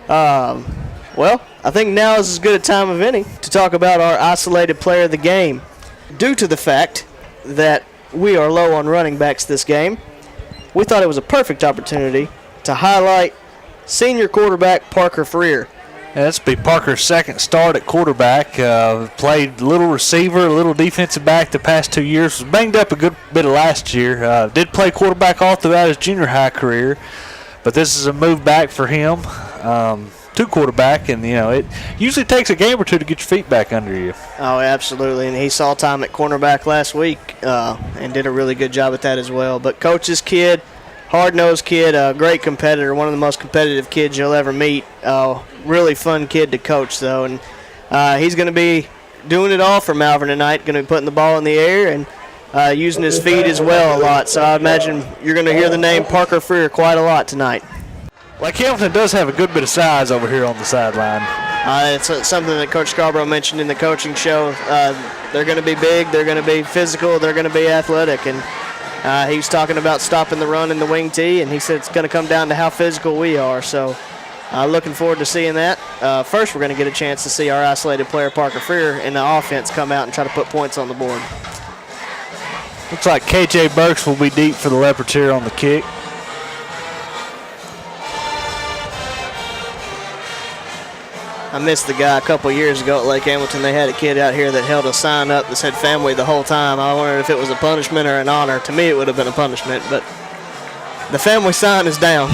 Well, I think now is as good a time of any to talk about our isolated player of the game. Due to the fact that we are low on running backs this game, we thought it was a perfect opportunity to highlight senior quarterback Parker Freer. Yeah, this will be Parker's second start at quarterback. Played little receiver, a little defensive back the past 2 years. Was banged up a good bit of last year. Did play quarterback all throughout his junior high career, but this is a move back for him to quarterback, and it usually takes a game or two to get your feet back under you. Oh, absolutely, and he saw time at cornerback last week and did a really good job at that as well. But coach's kid, hard-nosed kid, a great competitor, one of the most competitive kids you'll ever meet. Really fun kid to coach, though, and he's going to be doing it all for Malvern tonight, going to be putting the ball in the air and using his feet as well a lot. So I imagine you're going to hear the name Parker Freer quite a lot tonight. Like Hamilton does have a good bit of size over here on the sideline. It's something that Coach Scarborough mentioned in the coaching show. They're going to be big, they're going to be physical, they're going to be athletic, and he was talking about stopping the run in the wing tee, and he said it's going to come down to how physical we are. So looking forward to seeing that. First, we're going to get a chance to see our isolated player, Parker Freer, in the offense come out and try to put points on the board. Looks like KJ Burks will be deep for the Leopards here on the kick. I missed the guy a couple years ago at Lake Hamilton. They had a kid out here that held a sign up that said family the whole time. I wondered if it was a punishment or an honor. To me, it would have been a punishment, but the family sign is down.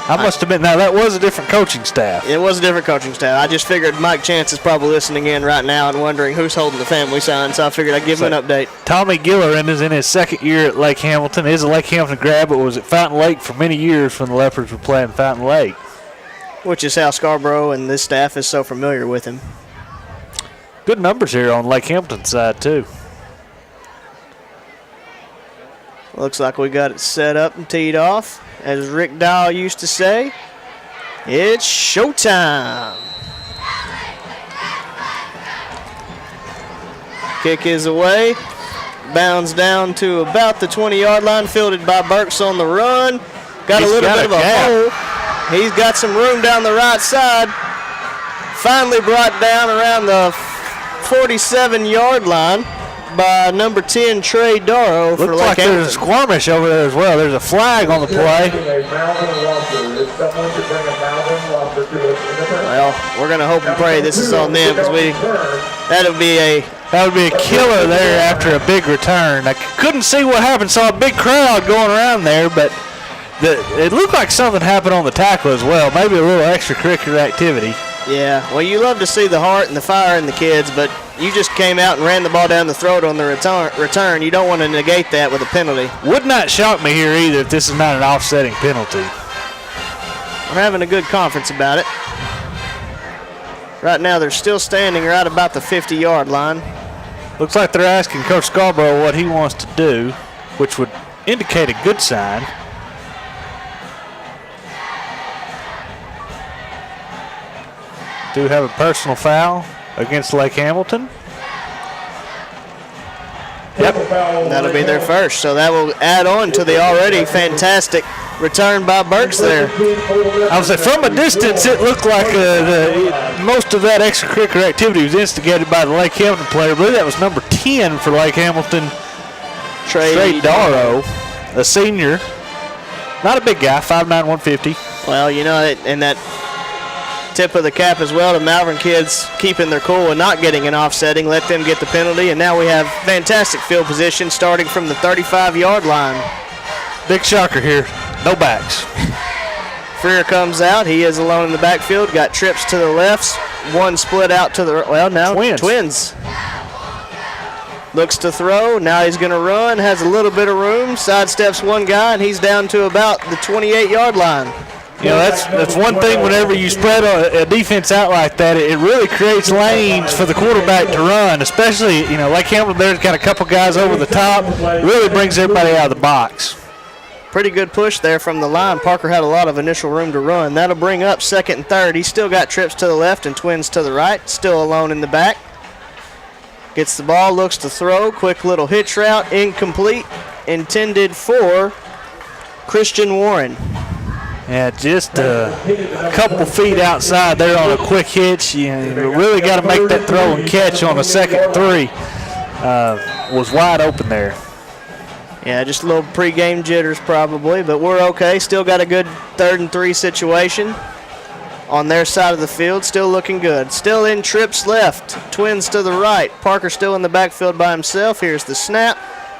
I must admit, now that was a different coaching staff. It was a different coaching staff. I just figured Mike Chance is probably listening in right now and wondering who's holding the family sign, so I figured I'd give him an update. Tommy Gillerin is in his second year at Lake Hamilton. He is a Lake Hamilton grad, but was at Fountain Lake for many years when the Leopards were playing Fountain Lake. Which is how Scarborough and this staff is so familiar with him. Good numbers here on Lake Hamilton's side, too. Looks like we got it set up and teed off. As Rick Dial used to say, it's showtime. Kick is away. Bounds down to about the 20-yard line, fielded by Burks on the run. Got a little bit of a hole. He's got some room down the right side. Finally brought down around the 47-yard line by number 10, Trey Darrow. Looks like there's a skirmish over there as well. There's a flag on the play. Well, we're going to hope and pray this is on them, because that would be a killer there after a big return. I couldn't see what happened. Saw a big crowd going around there, but it looked like something happened on the tackle as well. Maybe a little extracurricular activity. Yeah, well, you love to see the heart and the fire in the kids, but you just came out and ran the ball down the throat on the return. You don't want to negate that with a penalty. Would not shock me here either if this is not an offsetting penalty. We're having a good conference about it. Right now they're still standing right about the 50-yard line. Looks like they're asking Coach Scarborough what he wants to do, which would indicate a good sign. Do have a personal foul against Lake Hamilton. Yep, that'll be their first. So that will add on to the already fantastic return by Burks there. I would say from a distance, it looked like most of that extracurricular activity was instigated by the Lake Hamilton player. I believe that was number 10 for Lake Hamilton, Trey Darrow, a senior. Not a big guy, 5'9", 150. Well, and that tip of the cap as well to Malvern kids keeping their cool and not getting an offsetting, let them get the penalty, and now we have fantastic field position starting from the 35-yard line. Big shocker here, no backs. Freer comes out, he is alone in the backfield, got trips to the left, one split out to the, well, now twins. Looks to throw, now he's going to run, has a little bit of room, sidesteps one guy, and he's down to about the 28-yard line. That's one thing whenever you spread a defense out like that, it really creates lanes for the quarterback to run, especially, like Hamilton there's got a couple guys over the top. It really brings everybody out of the box. Pretty good push there from the line. Parker had a lot of initial room to run. That'll bring up second and third. He's still got trips to the left and twins to the right. Still alone in the back. Gets the ball, looks to throw. Quick little hitch route, incomplete. Intended for Christian Warren. Yeah, just a couple feet outside there on a quick hitch. You really got to make that throw and catch on a second three. Was wide open there. Yeah, just a little pregame jitters probably, but we're okay. Still got a good 3rd and 3 situation on their side of the field. Still looking good. Still in trips left. Twins to the right. Parker still in the backfield by himself. Here's the snap.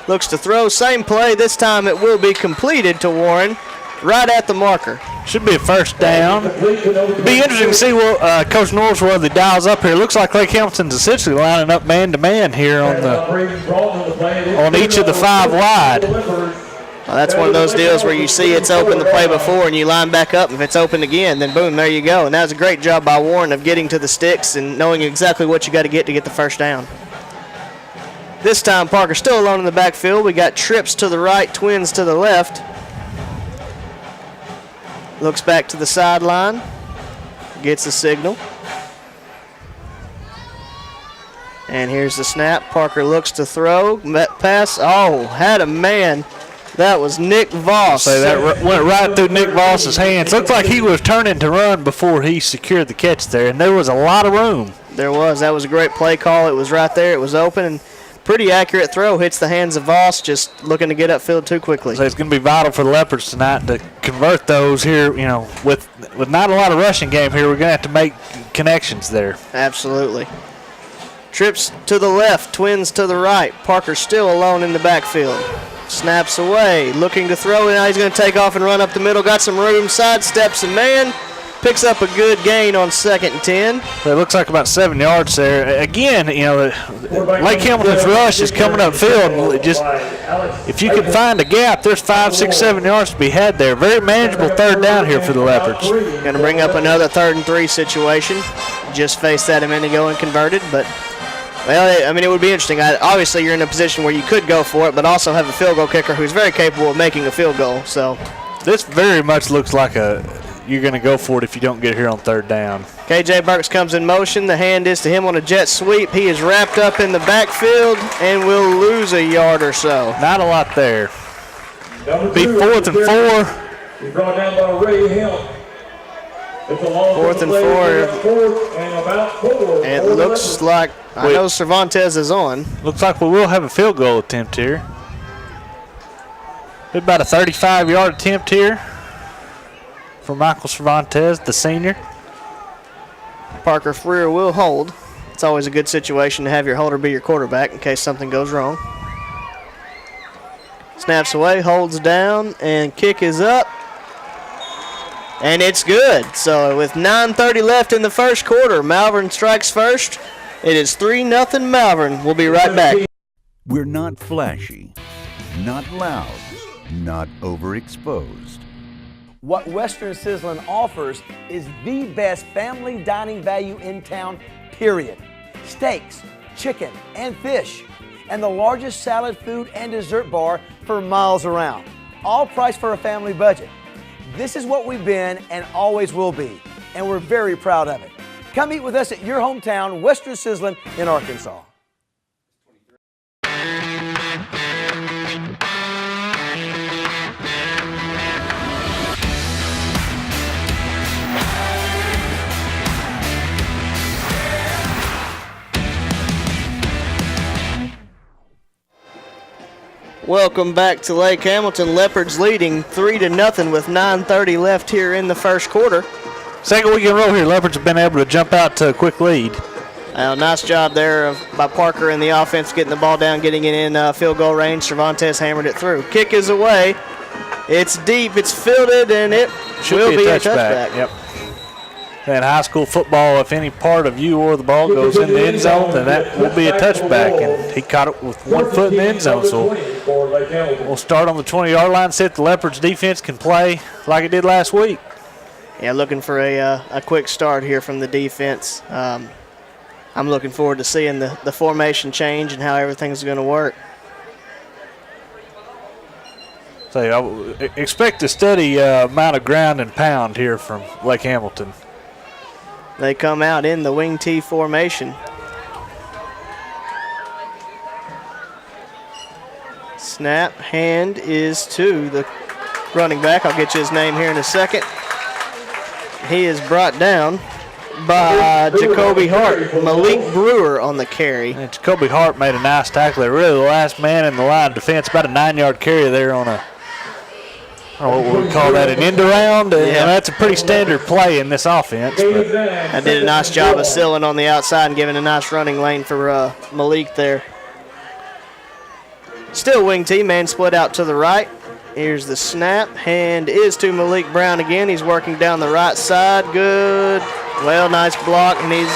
Looks to throw. Same play. This time it will be completed to Warren right at the marker. Should be a first down. It'd be interesting to see what Coach Norris whether he dials up here. It looks like Lake Hamilton's essentially lining up man-to-man here on each of the 5 wide. Well, that's one of those deals where you see it's open the play before and you line back up. If it's open again, then boom, there you go. And that was a great job by Warren of getting to the sticks and knowing exactly what you got to get the first down. This time Parker still alone in the backfield. We got trips to the right, Twins to the left. Looks back to the sideline. Gets the signal. And here's the snap. Parker looks to throw. Pass. Oh, had a man. That was Nick Voss. So that went right through Nick Voss's hands. Looked like he was turning to run before he secured the catch there, and there was a lot of room. There was. That was a great play call. It was right there. It was open, and pretty accurate throw. Hits the hands of Voss, just looking to get upfield too quickly. So it's going to be vital for the Leopards tonight to convert those here. You know, with not a lot of rushing game here, we're going to have to make connections there. Absolutely. Trips to the left, Twins to the right. Parker still alone in the backfield. Snaps away, looking to throw, and now he's going to take off and run up the middle. Got some room, sidesteps a man. Picks up a good gain on 2nd and 10. So it looks like about 7 yards there. Again, you know, Lake Hamilton's rush is coming upfield. Just if you can find a gap, there's 5, 6, 7 yards to be had there. Very manageable 3rd down here for the Leopards. Going to bring up another 3rd and 3 situation. Just faced that a minute ago and converted, but well, I mean, it would be interesting. Obviously, you're in a position where you could go for it, but also have a field goal kicker who's very capable of making a field goal. So this very much looks like you're going to go for it if you don't get here on 3rd down. KJ Burks comes in motion. The hand is to him on a jet sweep. He is wrapped up in the backfield and will lose a yard or so. Not a lot there. Be 4th and 4. He's brought down by Ray Hill. 4th and 4. And it looks like, I know Cervantes is on. Looks like we will have a field goal attempt here. About a 35-yard attempt here for Michael Cervantes, the senior. Parker Freer will hold. It's always a good situation to have your holder be your quarterback in case something goes wrong. Snaps away, holds down, and kick is up. And it's good. So with 9:30 left in the first quarter, Malvern strikes first. It is 3-0 Malvern. We'll be right back. We're not flashy, not loud, not overexposed. What Western Sizzlin offers is the best family dining value in town, period. Steaks, chicken, and fish, and the largest salad, food, and dessert bar for miles around. All priced for a family budget. This is what we've been and always will be, and we're very proud of it. Come eat with us at your hometown, Western Sizzlin in Arkansas. Welcome back to Lake Hamilton. Leopards leading 3-0 with 9:30 left here in the first quarter. Second week in a row here, Leopards have been able to jump out to a quick lead. Nice job there by Parker and the offense getting the ball down, getting it in field goal range. Cervantes hammered it through. Kick is away. It's deep. It's fielded, and it will be a touchback. Yep. In high school football, if any part of you or the ball goes in the end zone, then that will be a touchback. And he caught it with 1 foot in the end zone. So we'll start on the 20-yard line, see if the Leopards defense can play like it did last week. Yeah, looking for a quick start here from the defense. I'm looking forward to seeing the formation change and how everything's going to work. So I expect a steady amount of ground and pound here from Lake Hamilton. They come out in the wing T formation. Snap, hand is to the running back. I'll get you his name here in a second. he is brought down by Jacoby Hart. Malik Brewer on the carry. And Jacoby Hart made a nice tackle there. Really the last man in the line of defense. About a 9-yard carry there on a, I don't know what we would call that, an end around. Yeah. That's a pretty standard play in this offense. But I did a nice job of sealing on the outside and giving a nice running lane for Malik there. Still wing T, man split out to the right. Here's the snap. Hand is to Malik Brown again. He's working down the right side. Good. Well, nice block, and he's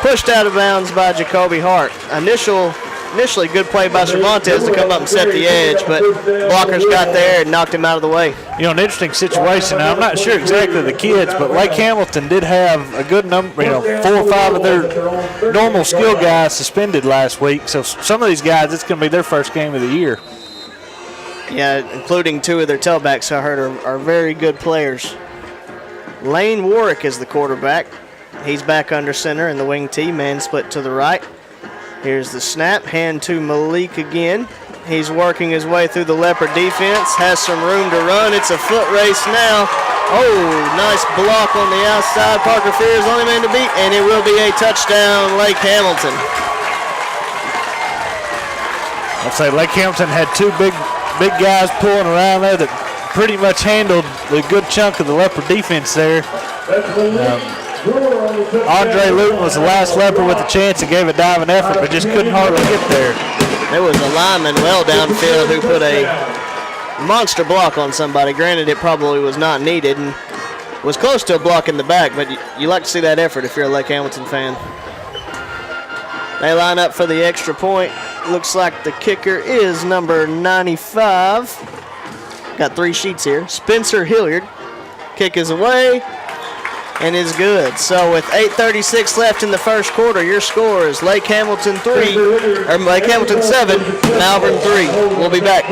pushed out of bounds by Jacoby Hart. Initially good play by Cervantes to come up and set the edge, but blockers got there and knocked him out of the way. You know, an interesting situation. Now, I'm not sure exactly the kids, but Lake Hamilton did have a good number, 4 or 5 of their normal skill guys suspended last week. So some of these guys, it's going to be their first game of the year. Yeah, including 2 of their tailbacks I heard are very good players. Lane Warwick is the quarterback. He's back under center in the wing T, man split to the right. Here's the snap, hand to Malik again. He's working his way through the Leopard defense, has some room to run. It's a foot race now. Oh, nice block on the outside. Parker Fear is the only man to beat, and it will be a touchdown, Lake Hamilton. I'll say Lake Hamilton had 2 big guys pulling around there that pretty much handled a good chunk of the Leopard defense there. Andre Luton was the last Leopard with a chance and gave a diving effort, but just couldn't hardly get there. There was a lineman well downfield who put a monster block on somebody. Granted, it probably was not needed and was close to a block in the back, but you like to see that effort if you're a Lake Hamilton fan. They line up for the extra point. Looks like the kicker is number 95. Got 3 sheets here. Spencer Hilliard. Kick is away and is good. So with 8:36 left in the first quarter, your score is Lake Hamilton 7, Malvern 3. We'll be back.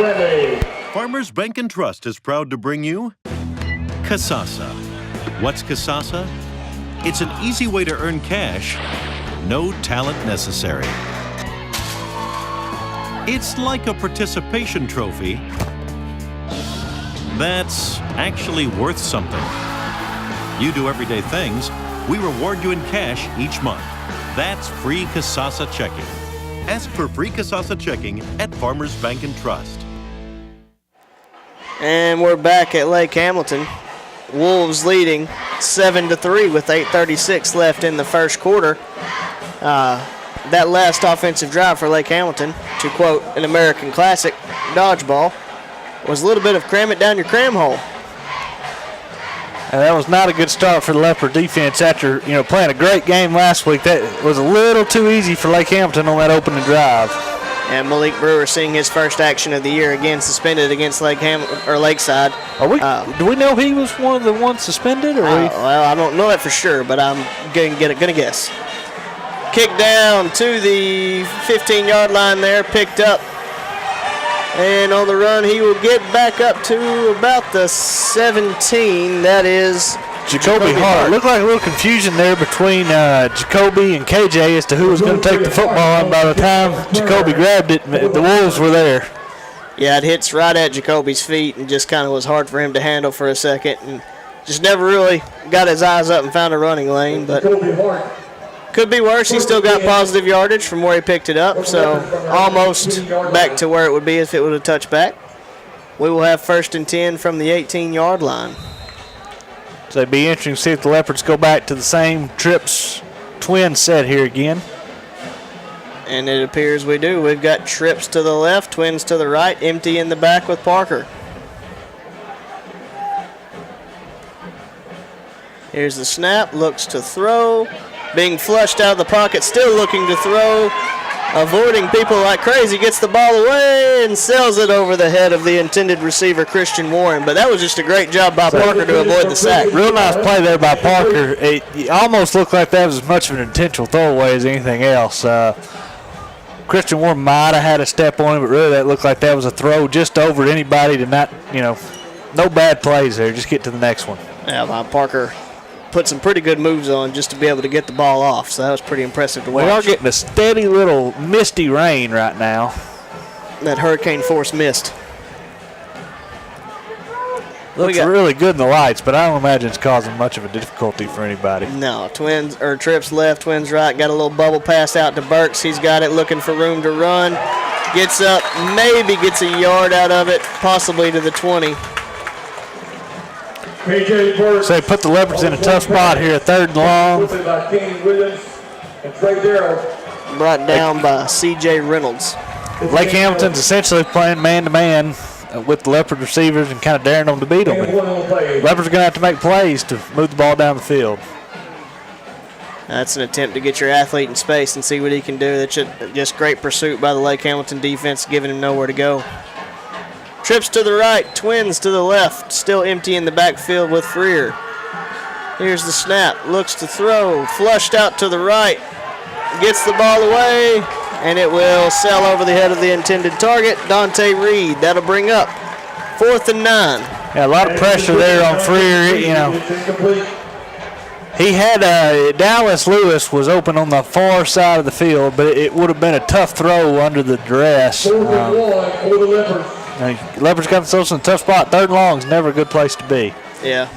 Farmers Bank and Trust is proud to bring you Kasasa. What's Kasasa? It's an easy way to earn cash, no talent necessary. It's like a participation trophy that's actually worth something. You do everyday things, we reward you in cash each month. That's free Kasasa checking. Ask for free Kasasa checking at Farmers Bank and Trust. And we're back at Lake Hamilton. Wolves leading 7-3 with 8:36 left in the first quarter. That last offensive drive for Lake Hamilton, to quote an American classic, dodgeball, was a little bit of cram it down your cram hole. And that was not a good start for the Leopard defense after playing a great game last week. That was a little too easy for Lake Hamilton on that opening drive. And Malik Brewer seeing his first action of the year again suspended against Lakeside. Do we know he was one of the ones suspended? Well, I don't know that for sure, but I'm gonna guess. Kick down to the 15-yard line there, picked up. And on the run, he will get back up to about the 17. That is Jacoby Hart. Looked like a little confusion there between Jacoby and KJ as to who was going to take the football. And by the time Jacoby grabbed it, the Wolves were there. Yeah, it hits right at Jacoby's feet and just kind of was hard for him to handle for a second. And just never really got his eyes up and found a running lane. But could be worse. He still got positive yardage from where he picked it up. So almost back to where it would be if it would have touched back. We will have 1st and 10 from the 18-yard line. So it'd be interesting to see if the Leopards go back to the same trips twin set here again. And it appears we do. We've got trips to the left, twins to the right, empty in the back with Parker. Here's the snap, looks to throw. Being flushed out of the pocket, still looking to throw. Avoiding people like crazy, gets the ball away and sails it over the head of the intended receiver, Christian Warren. But that was just a great job by Parker to avoid the sack. Real nice play there by Parker. It almost looked like that was as much of an intentional throwaway as anything else. Christian Warren might have had a step on him, but really that looked like that was a throw just over anybody to not, no bad plays there. Just get to the next one. Yeah, Parker put some pretty good moves on just to be able to get the ball off, so that was pretty impressive to watch. We are getting a steady little misty rain right now. That hurricane force mist. Looks really good in the lights, but I don't imagine it's causing much of a difficulty for anybody. No, Trips left, Twins right. Got a little bubble pass out to Burks. He's got it, looking for room to run. Gets up, maybe gets a yard out of it, possibly to the 20. So they put the Leopards in a tough spot here, 3rd and long. Brought down by C.J. Reynolds. Lake Hamilton's essentially playing man-to-man with the Leopard receivers and kind of daring them to beat them. And Leopards are going to have to make plays to move the ball down the field. That's an attempt to get your athlete in space and see what he can do. That's just great pursuit by the Lake Hamilton defense, giving him nowhere to go. Trips to the right, Twins to the left, still empty in the backfield with Freer. Here's the snap, looks to throw, flushed out to the right, gets the ball away, and it will sail over the head of the intended target, Dante Reed. That'll bring up 4th and 9. Yeah, a lot of pressure there on Freer. You know, he had Dallas Lewis was open on the far side of the field, but it would have been a tough throw under the duress. Leopards got themselves in a tough spot. 3rd and long is never a good place to be. Yeah,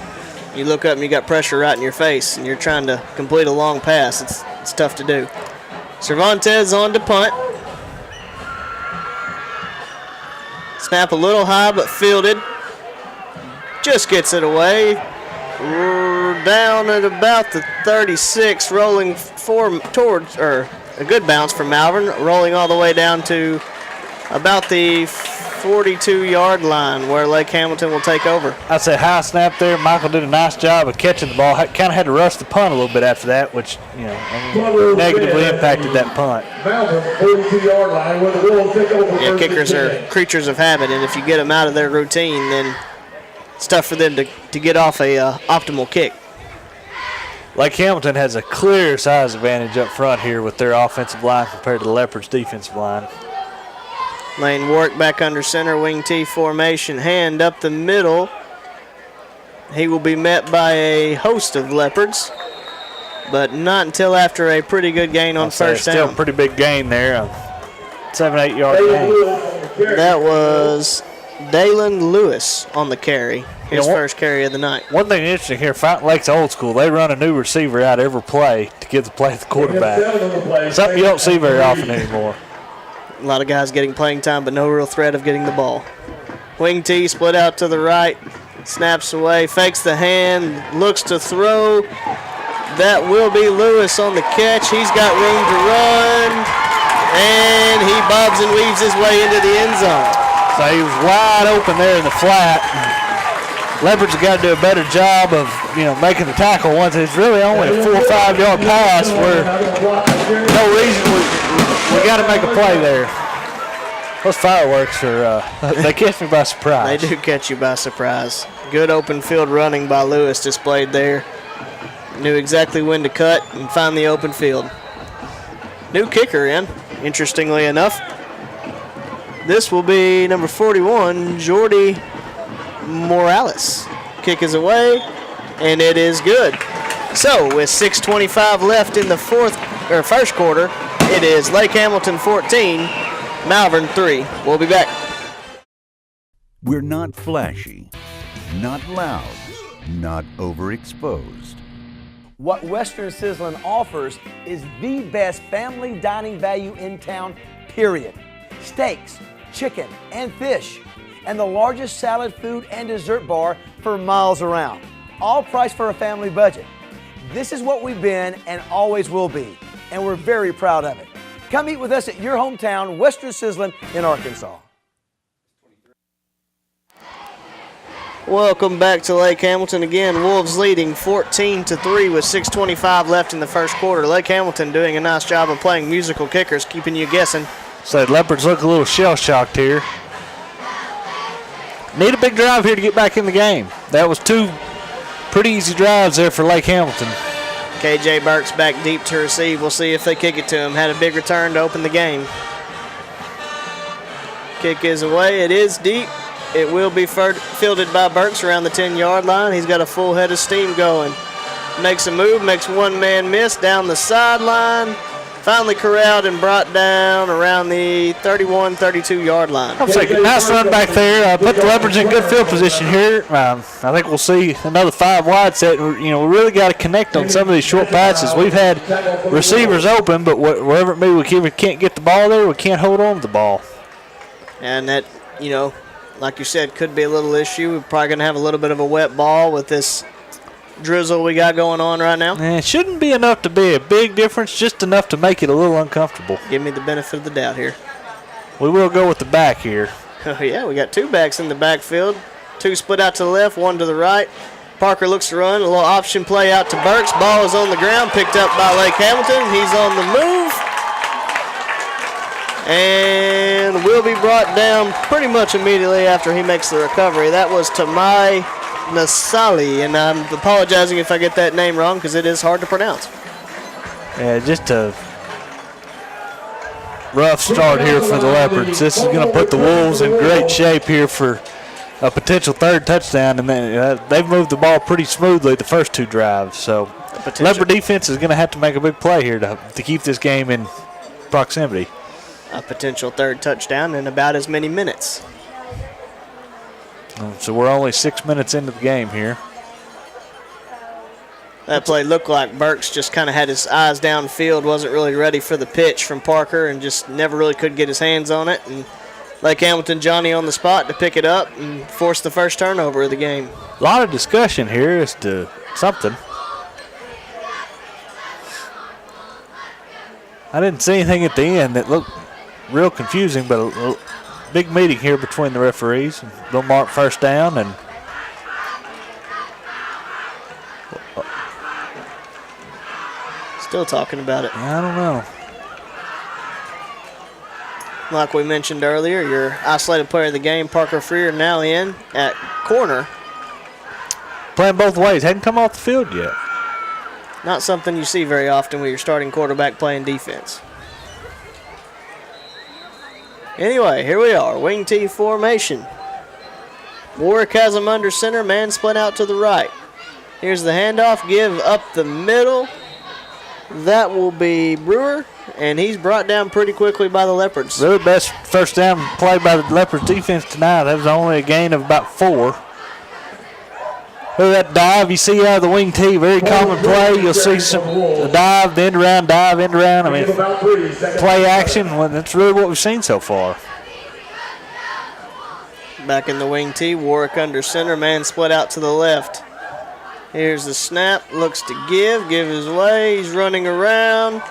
you look up and you got pressure right in your face, and you're trying to complete a long pass. It's tough to do. Cervantes on to punt. Snap a little high, but fielded. Just gets it away. We're down at about the 36, rolling towards, or a good bounce from Malvern, rolling all the way down to about the 42-yard line where Lake Hamilton will take over. I'd say high snap there. Michael did a nice job of catching the ball. Kind of had to rush the punt a little bit after that, which negatively impacted that punt. Yeah, kickers are creatures of habit, and if you get them out of their routine, then it's tough for them to get off a optimal kick. Lake Hamilton has a clear size advantage up front here with their offensive line compared to the Leopards' defensive line. Lane Warwick back under center, wing T formation, hand up the middle. He will be met by a host of Leopards, but not until after a pretty good gain on first down. Still a pretty big gain there, 7-8 yard gain. That was Dalen Lewis on the carry, his first carry of the night. One thing interesting here, Fountain Lake's old school, they run a new receiver out every play to give the play to the quarterback. Something you don't see very often anymore. A lot of guys getting playing time, but no real threat of getting the ball. Wing T split out to the right, snaps away, fakes the hand, looks to throw. That will be Lewis on the catch. He's got room to run, and he bobs and weaves his way into the end zone. So he was wide open there in the flat. Leopards have got to do a better job of, making the tackle once. It's really only a 4 or 5 yard pass where no reason we got to make a play there. Those fireworks they catch me by surprise. They do catch you by surprise. Good open field running by Lewis displayed there. Knew exactly when to cut and find the open field. New kicker in, interestingly enough. This will be number 41, Jordy Morales. Kick is away, and it is good. So with 6:25 left in the first quarter, it is Lake Hamilton 14, Malvern 3. We'll be back. We're not flashy, not loud, not overexposed. What Western Sizzlin offers is the best family dining value in town, period. Steaks, chicken, and fish, and the largest salad, food, and dessert bar for miles around. All priced for a family budget. This is what we've been and always will be, and we're very proud of it. Come eat with us at your hometown, Western Sizzlin in Arkansas. Welcome back to Lake Hamilton again. Wolves leading 14-3 with 6:25 left in the first quarter. Lake Hamilton doing a nice job of playing musical kickers, keeping you guessing. So the Leopards look a little shell-shocked here. Need a big drive here to get back in the game. That was 2 pretty easy drives there for Lake Hamilton. KJ Burks back deep to receive. We'll see if they kick it to him. Had a big return to open the game. Kick is away. It is deep. It will be fielded by Burks around the 10-yard line. He's got a full head of steam going. Makes a move, makes one man miss down the sideline. finally corralled and brought down around the 31, 32-yard line. I'll say nice run back there. Put the Leopards in good field position here. I think we'll see another 5 wide set. We really got to connect on some of these short passes. We've had receivers open, but wherever it may be, we can't get the ball there. We can't hold on to the ball. And that, like you said, could be a little issue. We're probably going to have a little bit of a wet ball with this drizzle we got going on right now. It shouldn't be enough to be a big difference, just enough to make it a little uncomfortable. Give me the benefit of the doubt here. We will go with the back here. Oh, yeah, we got 2 backs in the backfield. 2 split out to the left, 1 to the right. Parker looks to run, a little option play out to Burks. Ball is on the ground, picked up by Lake Hamilton. He's on the move. And will be brought down pretty much immediately after he makes the recovery. That was Tamai Nasali, and I'm apologizing if I get that name wrong because it is hard to pronounce. Yeah, just a rough start here for the Leopards. This is going to put the Wolves in great shape here for a potential 3rd touchdown, and they've moved the ball pretty smoothly the first 2 drives. So Leopard defense is going to have to make a big play here to keep this game in proximity. A potential 3rd touchdown in about as many minutes. So we're only 6 minutes into the game here. That play looked like Burks just kind of had his eyes downfield, wasn't really ready for the pitch from Parker, and just never really could get his hands on it. And Lake Hamilton, Johnny on the spot to pick it up and force the first turnover of the game. A lot of discussion here as to something. I didn't see anything at the end that looked real confusing, but a big meeting here between the referees. They'll mark first down, and still talking about it. I don't know. Like we mentioned earlier, your isolated player of the game, Parker Freer, now in at corner. Playing both ways. Hadn't come off the field yet. Not something you see very often with your starting quarterback playing defense. Anyway, here we are, wing T formation. Warwick has him under center, man split out to the right. Here's the handoff, give up the middle. That will be Brewer, and he's brought down pretty quickly by the Leopards. Really best first down play by the Leopards defense tonight. That was only a gain of about 4. Look at that dive you see out of the wing T, very common play. You'll see a dive, the end around, dive, end around. I mean, play action, well, that's really what we've seen so far. Back in the wing T, Warwick under center, man split out to the left. Here's the snap, looks to give his way, he's running around.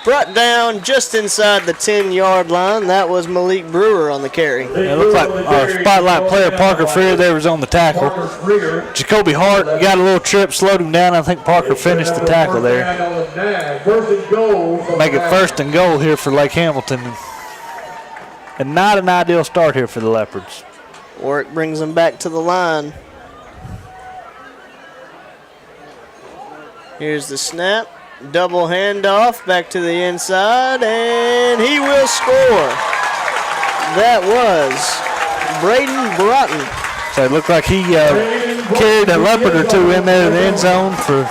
Brought down just inside the 10-yard line. That was Malik Brewer on the carry. It looked like our spotlight player, Parker Freer, there was on the tackle. Jacoby Hart got a little trip, slowed him down. I think Parker finished the tackle there. Make it 1st and goal here for Lake Hamilton. And not an ideal start here for the Leopards. Warwick brings them back to the line. Here's the snap. Double handoff back to the inside, and he will score. That was Braden Broughton. So it looked like he carried a Leopard or 2 in there in the end zone for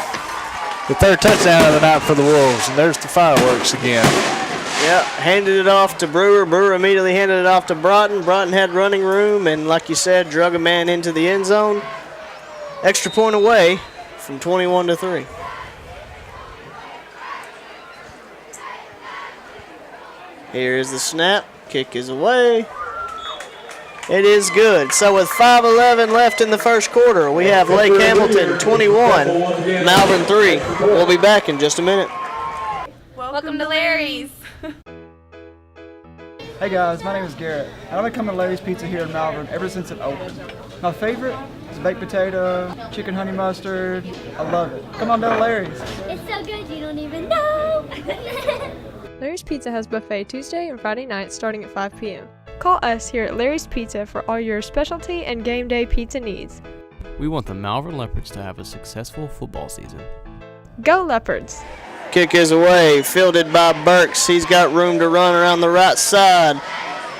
the 3rd touchdown of the night for the Wolves. And there's the fireworks again. Yep, handed it off to Brewer. Brewer immediately handed it off to Broughton. Broughton had running room, and like you said, drug a man into the end zone. Extra point away from 21-3. Here is the snap. Kick is away. It is good. So with 5:11 left in the first quarter, we have Lake Hamilton 21, Malvern 3. We'll be back in just a minute. Welcome to Larry's. Hey guys, my name is Garrett. I've been coming to Larry's Pizza here in Malvern ever since it opened. My favorite is baked potato, chicken honey mustard. I love it. Come on down to Larry's. It's so good you don't even know. Larry's Pizza has buffet Tuesday and Friday nights starting at 5 p.m. Call us here at Larry's Pizza for all your specialty and game day pizza needs. We want the Malvern Leopards to have a successful football season. Go Leopards! Kick is away, fielded by Burks. He's got room to run around the right side.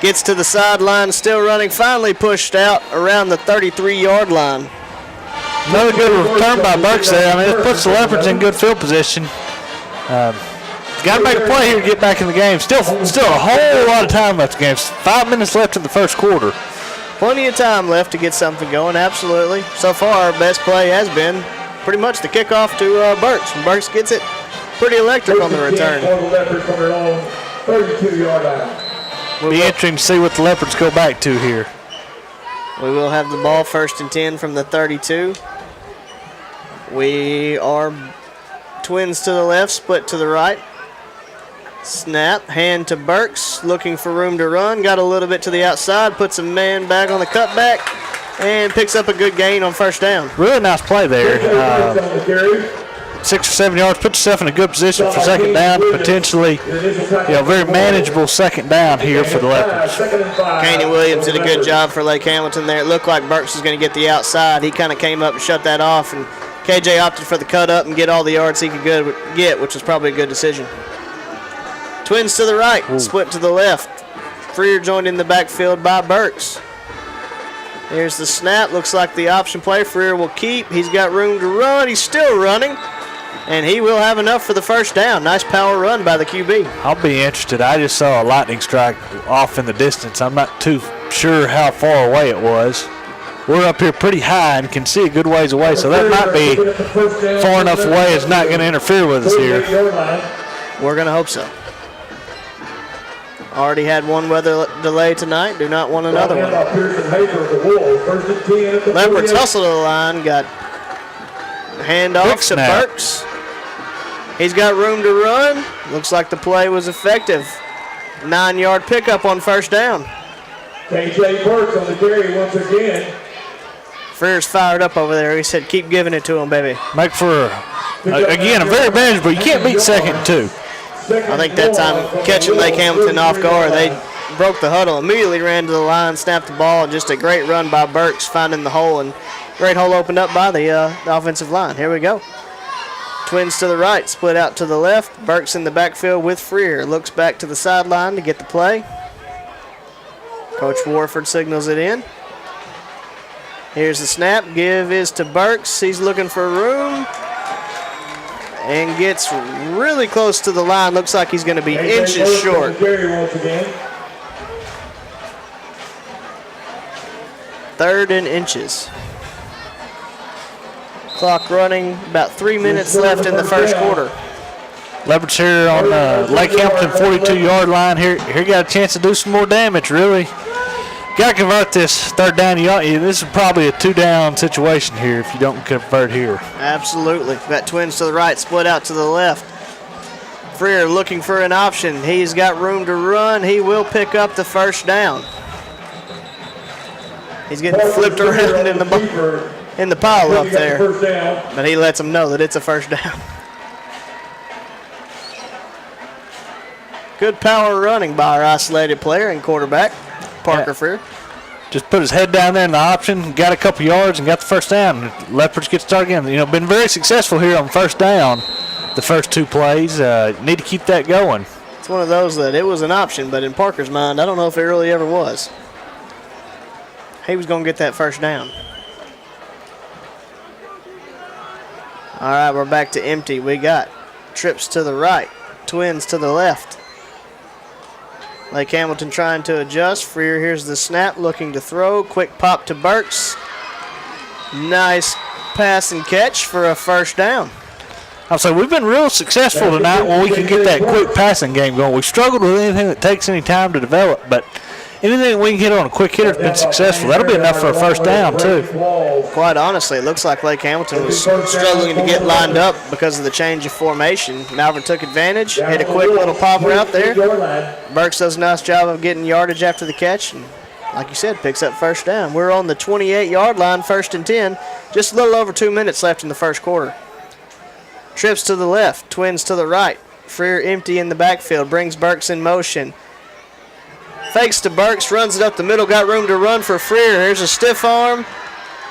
Gets to the sideline, still running, finally pushed out around the 33-yard line. Another good return by Burks there. I mean, it puts the Leopards in good field position. Got to make a play here to get back in the game. Still a whole lot of time left in the game. 5 minutes left in the first quarter. Plenty of time left to get something going, absolutely. So far, our best play has been pretty much the kickoff to Burks. And Burks gets it pretty electric on the return. It'll be interesting to see what the Leopards go back to here. We will have the ball 1st and 10 from the 32. We are twins to the left, split to the right. Snap, hand to Burks, looking for room to run. Got a little bit to the outside, puts a man back on the cutback, and picks up a good gain on 1st down. Really nice play there. 6 or 7 yards, put yourself in a good position for 2nd down, potentially, very manageable 2nd down here for the Leopards. Kaney Williams did a good job for Lake Hamilton there. It looked like Burks was going to get the outside. He kind of came up and shut that off, and KJ opted for the cut up and get all the yards he could get, which was probably a good decision. Twins to the right, split to the left. Freer joined in the backfield by Burks. Here's the snap. Looks like the option play. Freer will keep. He's got room to run. He's still running. And he will have enough for the 1st down. Nice power run by the QB. I'll be interested. I just saw a lightning strike off in the distance. I'm not too sure how far away it was. We're up here pretty high and can see a good ways away, so that might be far enough away it's not going to interfere with us here. We're going to hope so. Already had one weather delay tonight. Do not want another one. Leopards hustle to the line. Got handoff to Burks. He's got room to run. Looks like the play was effective. 9-yard pickup on 1st down. KJ Burks on the carry once again. Freer's fired up over there. He said, keep giving it to him, baby. Make for, again, a very manageable. You can't beat 2nd and 2. I think that time catching Lake Hamilton off guard, they broke the huddle, immediately ran to the line, snapped the ball, and just a great run by Burks finding the hole, and great hole opened up by the offensive line. Here we go. Twins to the right, split out to the left. Burks in the backfield with Freer. Looks back to the sideline to get the play. Coach Warford signals it in. Here's the snap. Give is to Burks. He's looking for room and gets really close to the line. Looks like he's going to be inches short. 3rd and inches. Clock running, about 3 minutes left in the 1st quarter. Leopards here on the Lake Hamilton 42-yard line. Here got a chance to do some more damage, really. Got to convert this 3rd down. This is probably a 2-down situation here if you don't convert here. Absolutely. Got twins to the right, split out to the left. Freer looking for an option. He's got room to run. He will pick up the 1st down. He's getting flipped around in the pile up there. But he lets them know that it's a 1st down. Good power running by our isolated player and quarterback, Parker Freer. Just put his head down there in the option, got a couple yards, and got the 1st down. Leopards get started again. Been very successful here on 1st down the first 2 plays. Need to keep that going. It's one of those that it was an option, but in Parker's mind, I don't know if it really ever was. He was going to get that 1st down. All right, we're back to empty. We got trips to the right, twins to the left. Lake Hamilton trying to adjust. Freer, here's the snap, looking to throw. Quick pop to Burks. Nice pass and catch for a 1st down. I'll say we've been real successful tonight when we can get that quick passing game going. We've struggled with anything that takes any time to develop, but anything we can hit on a quick hitter has been successful. That'll be enough for a 1st down, too. Quite honestly, it looks like Lake Hamilton was struggling to get lined up because of the change of formation. Malvern took advantage, hit a quick little pop route there. Burks does a nice job of getting yardage after the catch, and like you said, picks up 1st down. We're on the 28-yard line, 1st and 10. Just a little over 2 minutes left in the 1st quarter. Trips to the left, twins to the right. Freer empty in the backfield, brings Burks in motion. Fakes to Burks, runs it up the middle, got room to run for Freer. Here's a stiff arm.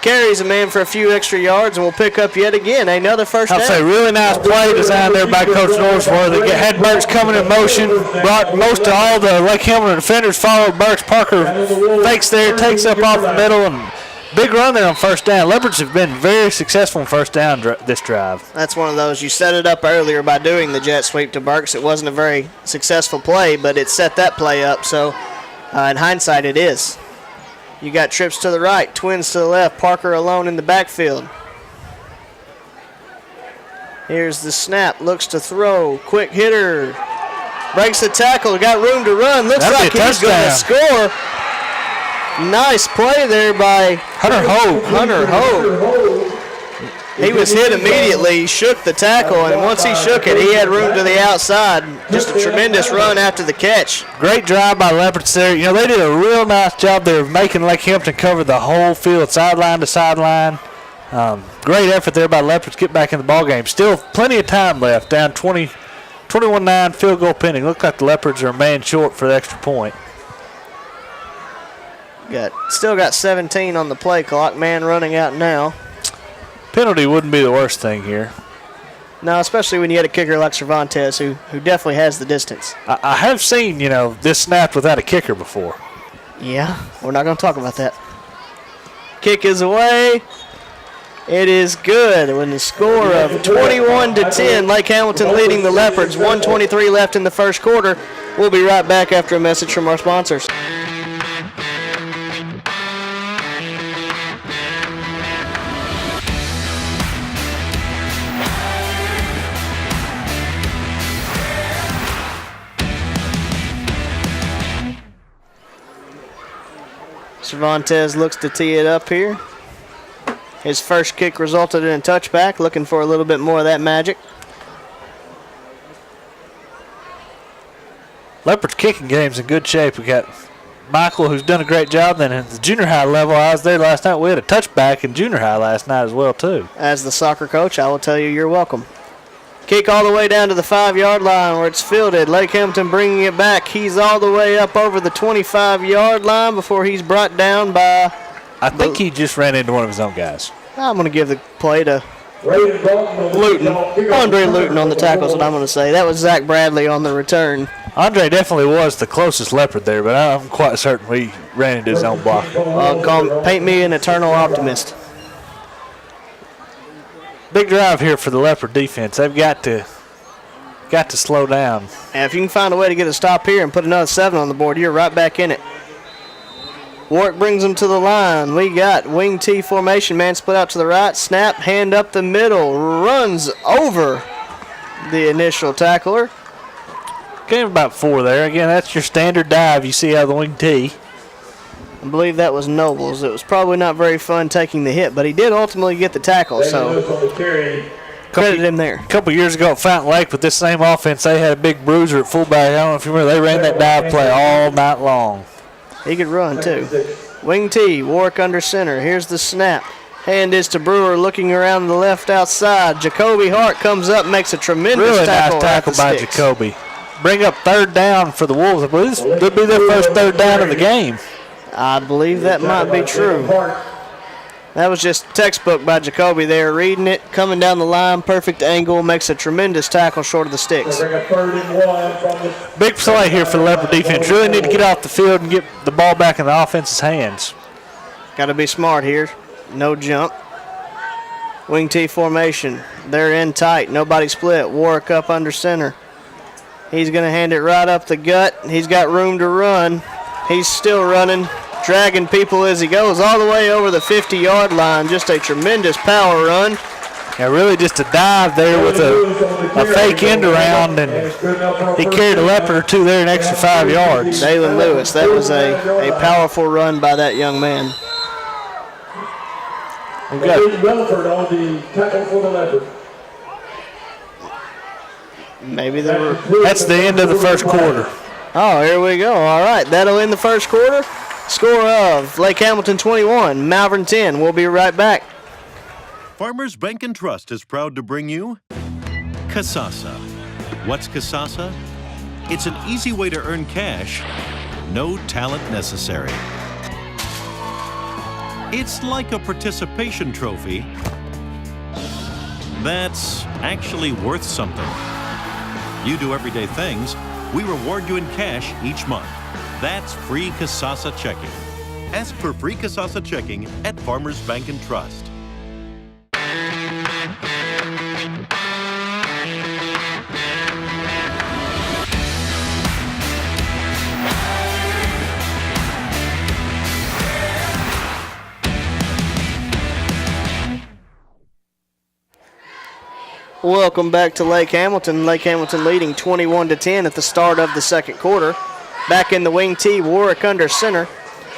Carries a man for a few extra yards, and will pick up yet again another 1st down. I'll say really nice play design there by Coach Norrisworth. They had Burks coming in motion, brought most of all the Lake Hamilton defenders, followed Burks. Parker fakes there, takes up off the middle, and Big run there on first down. Leopards have been very successful on first down this drive. That's one of those, you set it up earlier by doing the jet sweep to Burks. It wasn't a very successful play, but it set that play up. So in hindsight, it is. You got trips to the right, twins to the left, Parker alone in the backfield. Here's the snap, looks to throw, quick hitter, breaks the tackle, got room to run, looks like he's going to score. Nice play there by Hunter Hogue. He was hit immediately, shook the tackle, and once he shook it, he had room to the outside. Just a tremendous run after the catch. Great drive by Leopards there. You know, they did a real nice job there of making Lake Hampton cover the whole field, sideline to sideline. Great effort there by Leopards. Get back in the ball game. Still plenty of time left, down 21-9, field goal pending. Look like the Leopards are a man short for the extra point. Still got 17 on the play clock. Man running out now. Penalty wouldn't be the worst thing here. No, especially when you had a kicker like Cervantes who definitely has the distance. I have seen, this snapped without a kicker before. Yeah, we're not going to talk about that. Kick is away. It is good with a score of 21-10. Lake Hamilton leading the Leopards. 1:23 left in the first quarter. We'll be right back after a message from our sponsors. Cervantes looks to tee it up here. His first kick resulted in a touchback, looking for a little bit more of that magic. Leopards kicking game's in good shape. We got Michael, who's done a great job. Then at the junior high level, I was there last night. We had a touchback in junior high last night as well, too. As the soccer coach, I will tell you you're welcome. Kick all the way down to the 5-yard line where it's fielded. Lake Hampton bringing it back. He's all the way up over the 25-yard line before he's brought down by... I think he just ran into one of his own guys. I'm going to give the play to Luton. Andre Luton on the tackle is what I'm going to say. That was Zach Bradley on the return. Andre definitely was the closest Leopard there, but I'm quite certain he ran into his own block. Paint me an eternal optimist. Big drive here for the Leopard defense. They've got to slow down. And if you can find a way to get a stop here and put another 7 on the board, you're right back in it. Warwick brings them to the line. We got wing T formation. Man split out to the right. Snap, hand up the middle. Runs over the initial tackler. Gave him about 4 there. Again, that's your standard dive you see out of the wing T. I believe that was Nobles. It was probably not very fun taking the hit, but he did ultimately get the tackle, so credit him there. A couple years ago at Fountain Lake with this same offense, they had a big bruiser at fullback. I don't know if you remember, they ran that dive play all night long. He could run, too. Wing T, Warwick under center. Here's the snap. Hand is to Brewer looking around the left outside. Jacoby Hart comes up, makes a tremendous tackle. Nice tackle by Jacoby. Bring up 3rd down for the Wolves. I believe this could be their first 3rd down of the game. I believe that might be true. That was just textbook by Jacoby there, reading it, coming down the line, perfect angle, makes a tremendous tackle short of the sticks. Big play here for the Leopard defense. Really need to get off the field and get the ball back in the offense's hands. Got to be smart here. No jump. Wing T formation. They're in tight. Nobody split. Warwick up under center. He's going to hand it right up the gut. He's got room to run. He's still running, dragging people as he goes all the way over the 50-yard line. Just a tremendous power run. Yeah, really just a dive there with a fake end around, and he carried a Leopard or 2 there, an extra 5 yards. Dalen Lewis, that was a powerful run by that young man. We've got Relaford on the tackle for the Leopard. Maybe they were. That's the end of the first quarter. Oh, here we go. All right, that'll end the first quarter. Score of Lake Hamilton 21, Malvern 10. We'll be right back. Farmers Bank and Trust is proud to bring you Kasasa. What's Kasasa? It's an easy way to earn cash, no talent necessary. It's like a participation trophy that's actually worth something. You do everyday things, we reward you in cash each month. That's free Kasasa checking. Ask for free Casasa checking at Farmers Bank and Trust. Welcome back to Lake Hamilton. Lake Hamilton leading 21-10 at the start of the second quarter. Back in the wing tee, Warwick under center.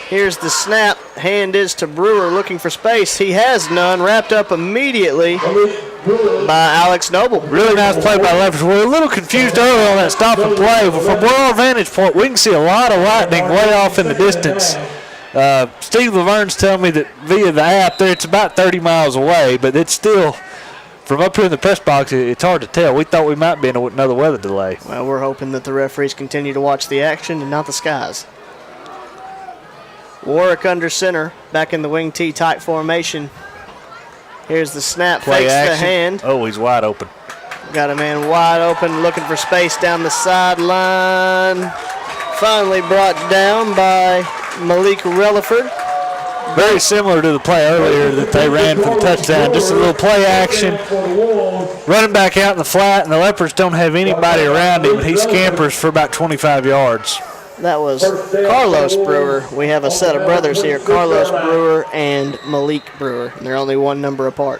Here's the snap. Hand is to Brewer looking for space. He has none. Wrapped up immediately by Alex Noble. Really nice play by Leopards. We're a little confused early on that stop and play, but from our vantage point, we can see a lot of lightning way off in the distance. Steve Laverne's telling me that via the app there it's about 30 miles away, but it's still, from up here in the press box, it's hard to tell. We thought we might be in another weather delay. Well, we're hoping that the referees continue to watch the action and not the skies. Warwick under center, back in the wing tee tight formation. Here's the snap, Play fakes action. the hand. Oh, he's wide open. Got a man wide open, looking for space down the sideline. Finally brought down by Malik Relaford. Very similar to the play earlier that they ran for the touchdown. Just a little play action. Running back out in the flat, and the Leopards don't have anybody around him, but he scampers for about 25 yards. That was Carlos Brewer. We have a set of brothers here, Carlos Brewer and Malik Brewer, and they're only one number apart.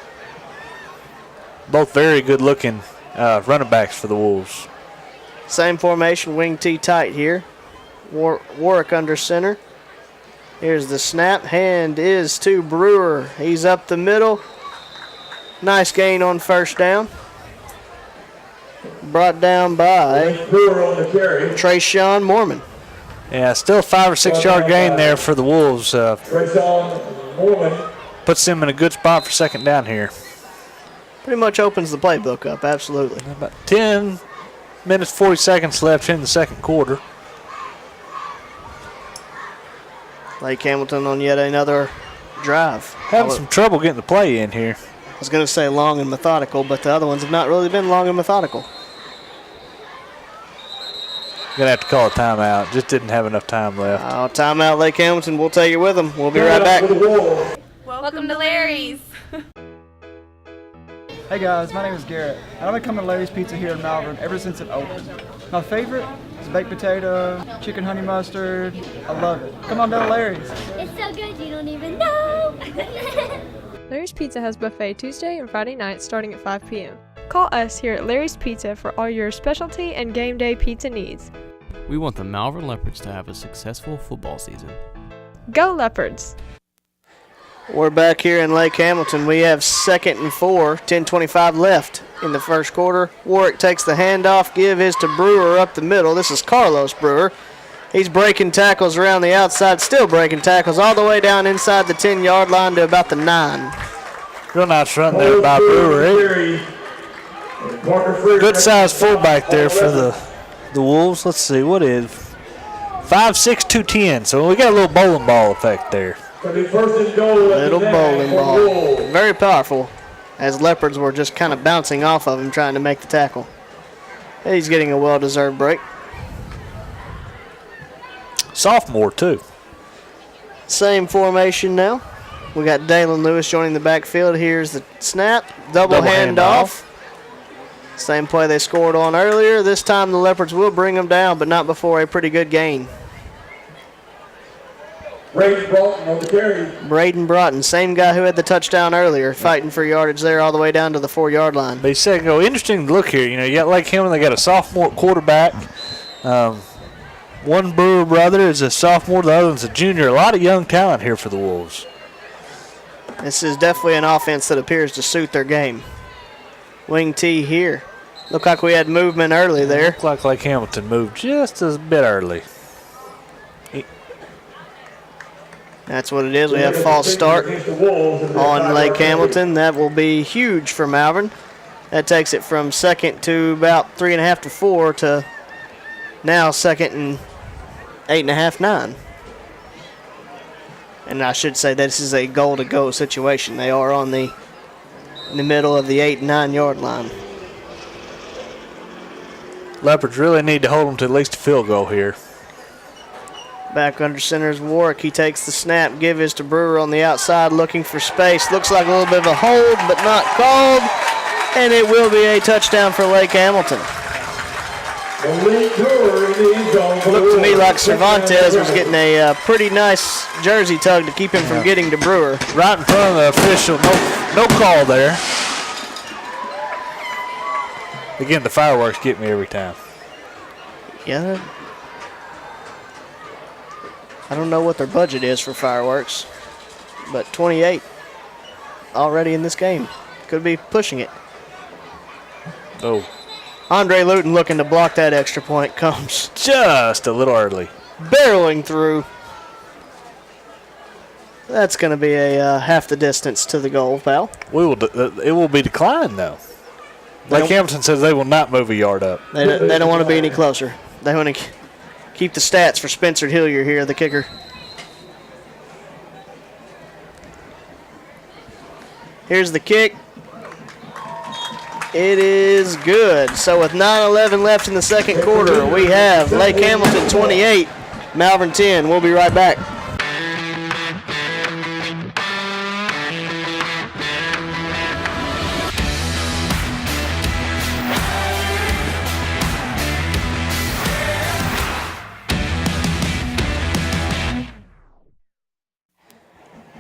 Both very good-looking running backs for the Wolves. Same formation, wing tee tight here. Warwick under center. Here's the snap. Hand is to Brewer. He's up the middle. Nice gain on first down. Brought down by Trayshawn Mormon. Yeah, still a 5 or 6 yard gain there for the Wolves. Puts them in a good spot for second down here. Pretty much opens the playbook up, absolutely. About 10 minutes, 40 seconds left in the second quarter. Lake Hamilton on yet another drive. Having some trouble getting the play in here. I was going to say long and methodical, but the other ones have not really been long and methodical. Going to have to call a timeout. Just didn't have enough time left. Timeout, Lake Hamilton. We'll take you with them. We'll be right back. Welcome to Larry's. Hey guys, my name is Garrett. I've been coming to Larry's Pizza here in Malvern ever since it opened. My favorite is baked potato, chicken honey mustard. I love it. Come on down to Larry's. It's so good you don't even know. Larry's Pizza has buffet Tuesday and Friday nights starting at 5 p.m. Call us here at Larry's Pizza for all your specialty and game day pizza needs. We want the Malvern Leopards to have a successful football season. Go Leopards! We're back here in Lake Hamilton. We have 2nd and 4, 10:25 left in the first quarter. Warwick takes the handoff. Give is to Brewer up the middle. This is Carlos Brewer. He's breaking tackles around the outside, still breaking tackles all the way down inside the 10-yard line to about the 9. Real nice run there by Brewer. Good sized fullback there for the Wolves. Let's see, what is 5'6", 210. So we got a little bowling ball effect there. Little bowling ball. Very powerful, as Leopards were just kind of bouncing off of him trying to make the tackle. He's getting a well-deserved break. Sophomore, too. Same formation now. We got Dalen Lewis joining the backfield. Here's the snap. Double handoff. Same play they scored on earlier. This time the Leopards will bring them down, but not before a pretty good gain. Braden Broughton, same guy who had the touchdown earlier, fighting for yardage there all the way down to the 4-yard line. But second go, interesting to look here. You know, you got Lake Hamilton, they got a sophomore quarterback. One Brewer brother is a sophomore, the other one's a junior. A lot of young talent here for the Wolves. This is definitely an offense that appears to suit their game. Wing T here. Looked like we had movement early there. Looked like Lake Hamilton moved just a bit early. That's what it is. We have false start on Lake Hamilton. That will be huge for Malvern. That takes it from 2nd to about 3.5 to 4 to now 2nd and 8.5, 9. And I should say this is a goal-to-go situation. They are in the middle of the 8 and 9 yard line. Leopards really need to hold them to at least a field goal here. Back under center is Warwick. He takes the snap. Give is to Brewer on the outside, looking for space. Looks like a little bit of a hold, but not called. And it will be a touchdown for Lake Hamilton. Looked to me like Cervantes was getting a pretty nice jersey tug to keep him from getting to Brewer. Right in front of the official. No call there. Again, the fireworks get me every time. Yeah. I don't know what their budget is for fireworks, but 28 already in this game. Could be pushing it. Oh. Andre Luton looking to block that extra point. Comes just a little early. Barreling through. That's going to be a half the distance to the goal, pal. It will be declined, though. Lake Hamilton says they will not move a yard up. They don't want to be any closer. They want to keep the stats for Spencer Hillier here, the kicker. Here's the kick. It is good. So with 9:11 left in the second quarter, we have Lake Hamilton 28, Malvern 10. We'll be right back.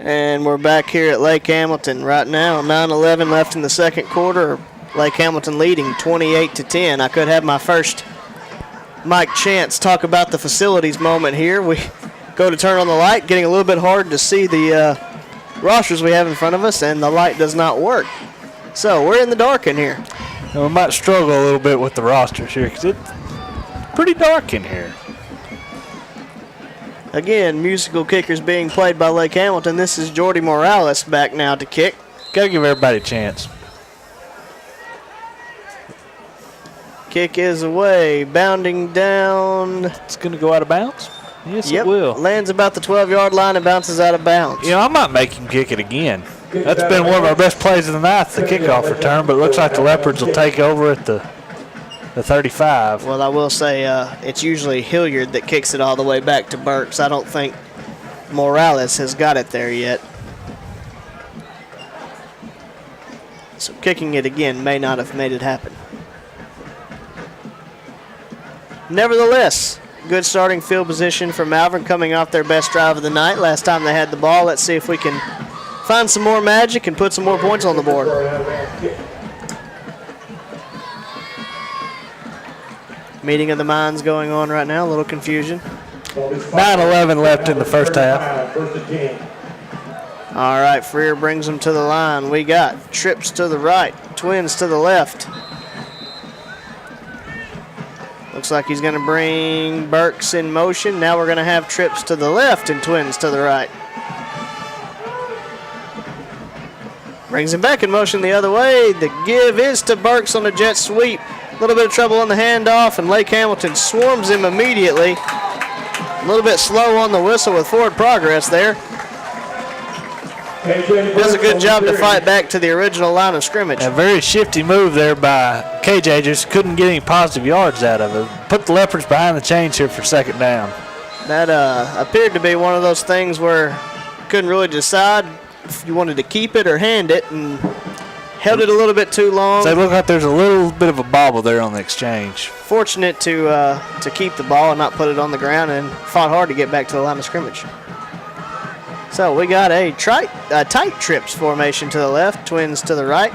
And we're back here at Lake Hamilton right now. 9:11 left in the second quarter. Lake Hamilton leading 28-10. I could have my first Mike Chance talk about the facilities moment here. We go to turn on the light, getting a little bit hard to see the rosters we have in front of us, and the light does not work. So we're in the dark in here. And we might struggle a little bit with the rosters here because it's pretty dark in here. Again, musical kickers being played by Lake Hamilton. This is Jordy Morales back now to kick. Got to give everybody a chance. Kick is away, bounding down. It's going to go out of bounds? Yes, Yep. it will. Lands about the 12-yard line and bounces out of bounds. You know, I might make him kick it again. That's been one of our best plays of the night, the kickoff return, but it looks like the Leopards will take over at the 35. Well, I will say it's usually Hilliard that kicks it all the way back to Burks. I don't think Morales has got it there yet. So kicking it again may not have made it happen. Nevertheless, good starting field position for Malvern coming off their best drive of the night. Last time they had the ball. Let's see if we can find some more magic and put some more points on the board. Meeting of the minds going on right now. A little confusion. 9:11 left in the first half. All right, Freer brings them to the line. We got trips to the right, twins to the left. Looks like he's going to bring Burks in motion. Now we're going to have trips to the left and twins to the right. Brings him back in motion the other way. The give is to Burks on a jet sweep. A little bit of trouble on the handoff, and Lake Hamilton swarms him immediately. A little bit slow on the whistle with forward progress there. Does a good job to fight back to the original line of scrimmage. A very shifty move there by KJ. Just couldn't get any positive yards out of it. Put the Leopards behind the chains here for second down. That appeared to be one of those things where couldn't really decide if you wanted to keep it or hand it, and held it a little bit too long. So it looked like there's a little bit of a bobble there on the exchange. Fortunate to keep the ball and not put it on the ground, and fought hard to get back to the line of scrimmage. So we got a tight trips formation to the left, twins to the right.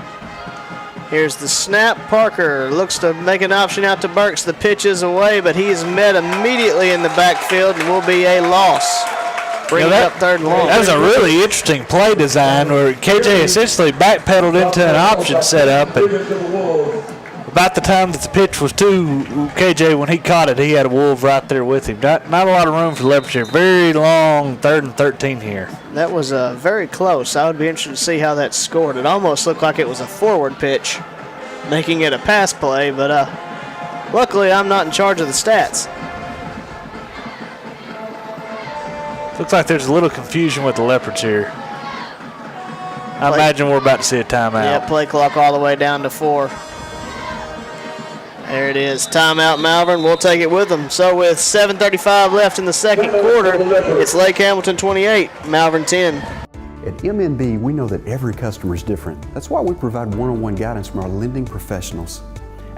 Here's the snap. Parker looks to make an option out to Burks. The pitch is away, but he is met immediately in the backfield and will be a loss. Bring up third and long. That was a really interesting play design where KJ essentially backpedaled into an option setup. And about the time that the pitch was to KJ, when he caught it, he had a Wolf right there with him. Not a lot of room for the Leopards here. Very long 3rd and 13 here. That was very close. I would be interested to see how that scored. It almost looked like it was a forward pitch, making it a pass play, but luckily I'm not in charge of the stats. Looks like there's a little confusion with the Leopards here. I imagine we're about to see a timeout. Yeah, play clock all the way down to 4. There it is. Timeout, Malvern. We'll take it with them. So with 7:35 left in the second quarter, it's Lake Hamilton 28, Malvern 10. At MNB, we know that every customer is different. That's why we provide one-on-one guidance from our lending professionals.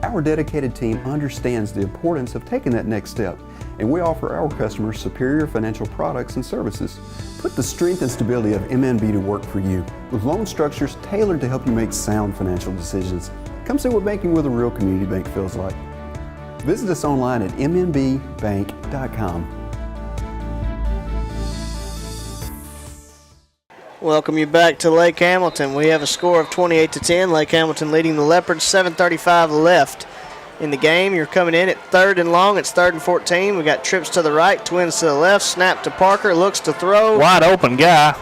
Our dedicated team understands the importance of taking that next step, and we offer our customers superior financial products and services. Put the strength and stability of MNB to work for you, with loan structures tailored to help you make sound financial decisions. Come see what banking with a real community bank feels like. Visit us online at mnbbank.com. Welcome you back to Lake Hamilton. We have a score of 28-10. Lake Hamilton leading the Leopards. 7:35 left in the game. You're coming in at 3rd and long. It's 3rd and 14. We got trips to the right, twins to the left. Snap to Parker. Looks to throw. Wide open guy.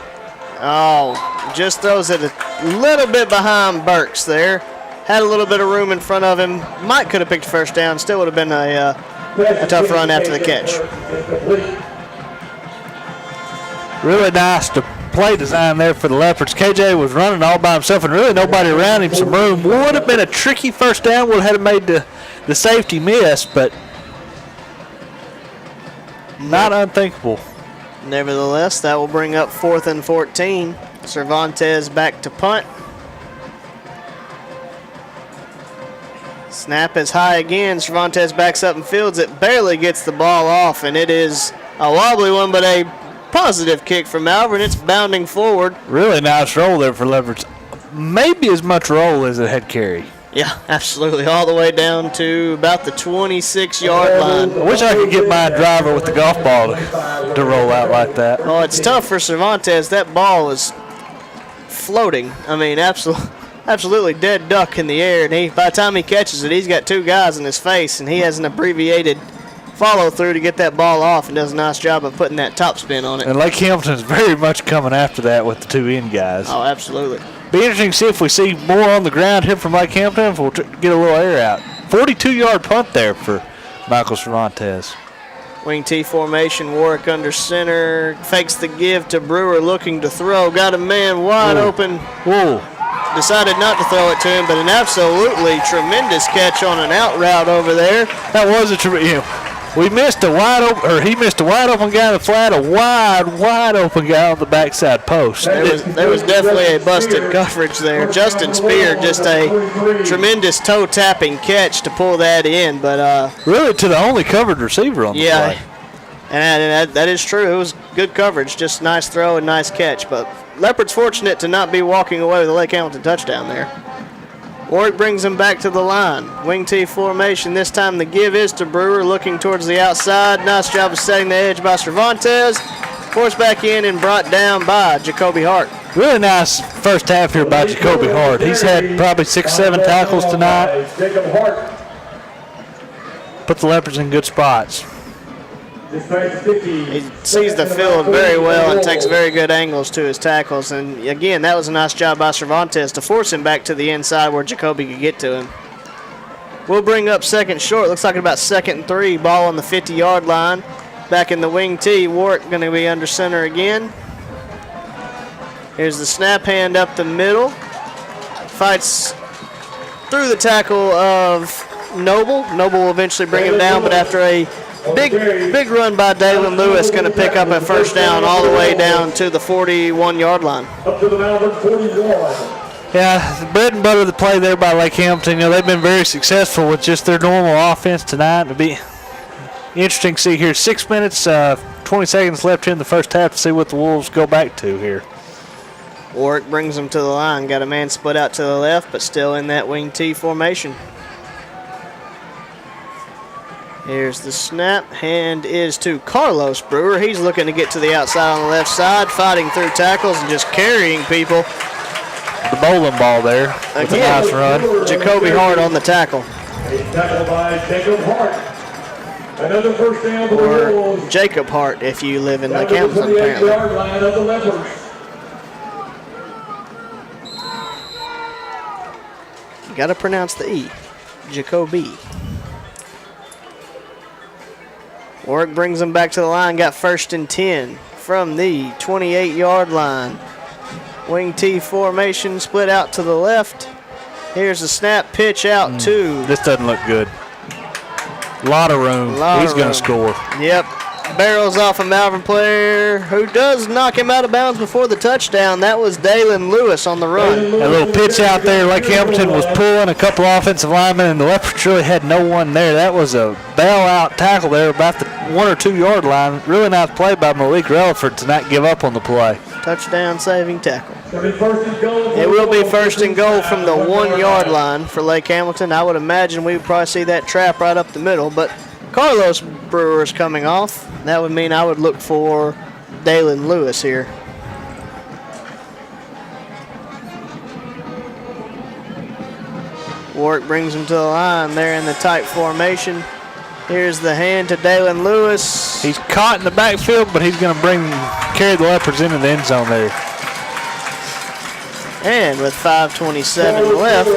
Oh, just throws it a little bit behind Burks there. Had a little bit of room in front of him. Mike could have picked a first down. Still would have been a tough run after the catch. Really nice play design there for the Leopards. KJ was running all by himself and really nobody around him. Some room. Would have been a tricky first down. Would have had made the safety miss, but not unthinkable. Nevertheless, that will bring up 4th and 14. Cervantes back to punt. Snap is high again. Cervantes backs up and fields it. Barely gets the ball off, and it is a wobbly one, but a positive kick from Malvern. It's bounding forward. Really nice roll there for Leopards. Maybe as much roll as it had carry. Yeah, absolutely. All the way down to about the 26-yard line. I wish I could get my driver with the golf ball to roll out like that. Well, it's tough for Cervantes. That ball is floating. I mean, absolutely dead duck in the air. And by the time he catches it, he's got 2 guys in his face, and he has an abbreviated follow-through to get that ball off and does a nice job of putting that top spin on it. And Lake Hamilton is very much coming after that with the 2 end guys. Oh, absolutely. Be interesting to see if we see more on the ground here from Lake Hamilton, if we'll get a little air out. 42-yard punt there for Michael Cervantes. Wing T formation, Warwick under center, fakes the give to Brewer, looking to throw. Got a man wide open. Whoa. Decided not to throw it to him, but an absolutely tremendous catch on an out route over there. That was a tremendous. We missed a wide open, or he missed a wide open guy in the flat, a wide open guy on the backside post. There was definitely a busted coverage there. Justin Spear, just a tremendous toe tapping catch to pull that in, but really to the only covered receiver on the play. And that is true. It was good coverage, just nice throw and nice catch. But Leopards fortunate to not be walking away with a Lake Hamilton touchdown there. Warwick brings him back to the line. Wing T formation. This time the give is to Brewer, looking towards the outside. Nice job of setting the edge by Cervantes. Forced back in and brought down by Jacoby Hart. Really nice first half here by Jacoby Hart. He's had probably 6-7 tackles tonight. Put the Leopards in good spots. He sees the field very well and takes very good angles to his tackles. And again, that was a nice job by Cervantes to force him back to the inside where Jacoby could get to him. We'll bring up second short. Looks like about 2nd and 3. Ball on the 50-yard line. Back in the wing T. Warwick going to be under center again. Here's the snap, hand up the middle. Fights through the tackle of Noble. Noble will eventually bring him down, but after a big run by Dalen Lewis, going to pick up a first down all the way down to the 41-yard line. Up to the Malvern 41. Yeah, the bread and butter of the play there by Lake Hamilton. They've been very successful with just their normal offense tonight. It'll be interesting to see here. 6 minutes, 20 seconds left here in the first half to see what the Wolves go back to here. Warwick brings them to the line. Got a man split out to the left, but still in that wing T formation. Here's the snap. Hand is to Carlos Brewer. He's looking to get to the outside on the left side, fighting through tackles and just carrying people. The bowling ball there with a nice run. Jacoby Hart on the tackle. A tackle by Jacob Hart. Another first down for the Wolves. Or Jacob Hart if you live in Lake Down to the Hamilton, apparently. 28-yard line of the Leopards. You got to pronounce the E. Jacoby. Warwick brings them back to the line. Got 1st and 10 from the 28-yard line. Wing T formation, split out to the left. Here's the snap, pitch out to. This doesn't look good. A lot of room. He's going to score. Yep. Barrels off a Malvern player who does knock him out of bounds before the touchdown. That was Dalen Lewis on the run. A little pitch out there. Lake Hamilton was pulling a couple offensive linemen, and the Leopards really had no one there. That was a bail-out tackle there about the 1 or 2 yard line. Really nice play by Malik Relaford to not give up on the play. Touchdown saving tackle. It will be first and goal from the 1 yard line for Lake Hamilton. I would imagine we would probably see that trap right up the middle, but Carlos Brewer's coming off. That would mean I would look for Dalen Lewis here. Warwick brings him to the line. They're in the tight formation. Here's the hand to Dalen Lewis. He's caught in the backfield, but he's going to carry the Leopards into the end zone there. And with 5:27 left,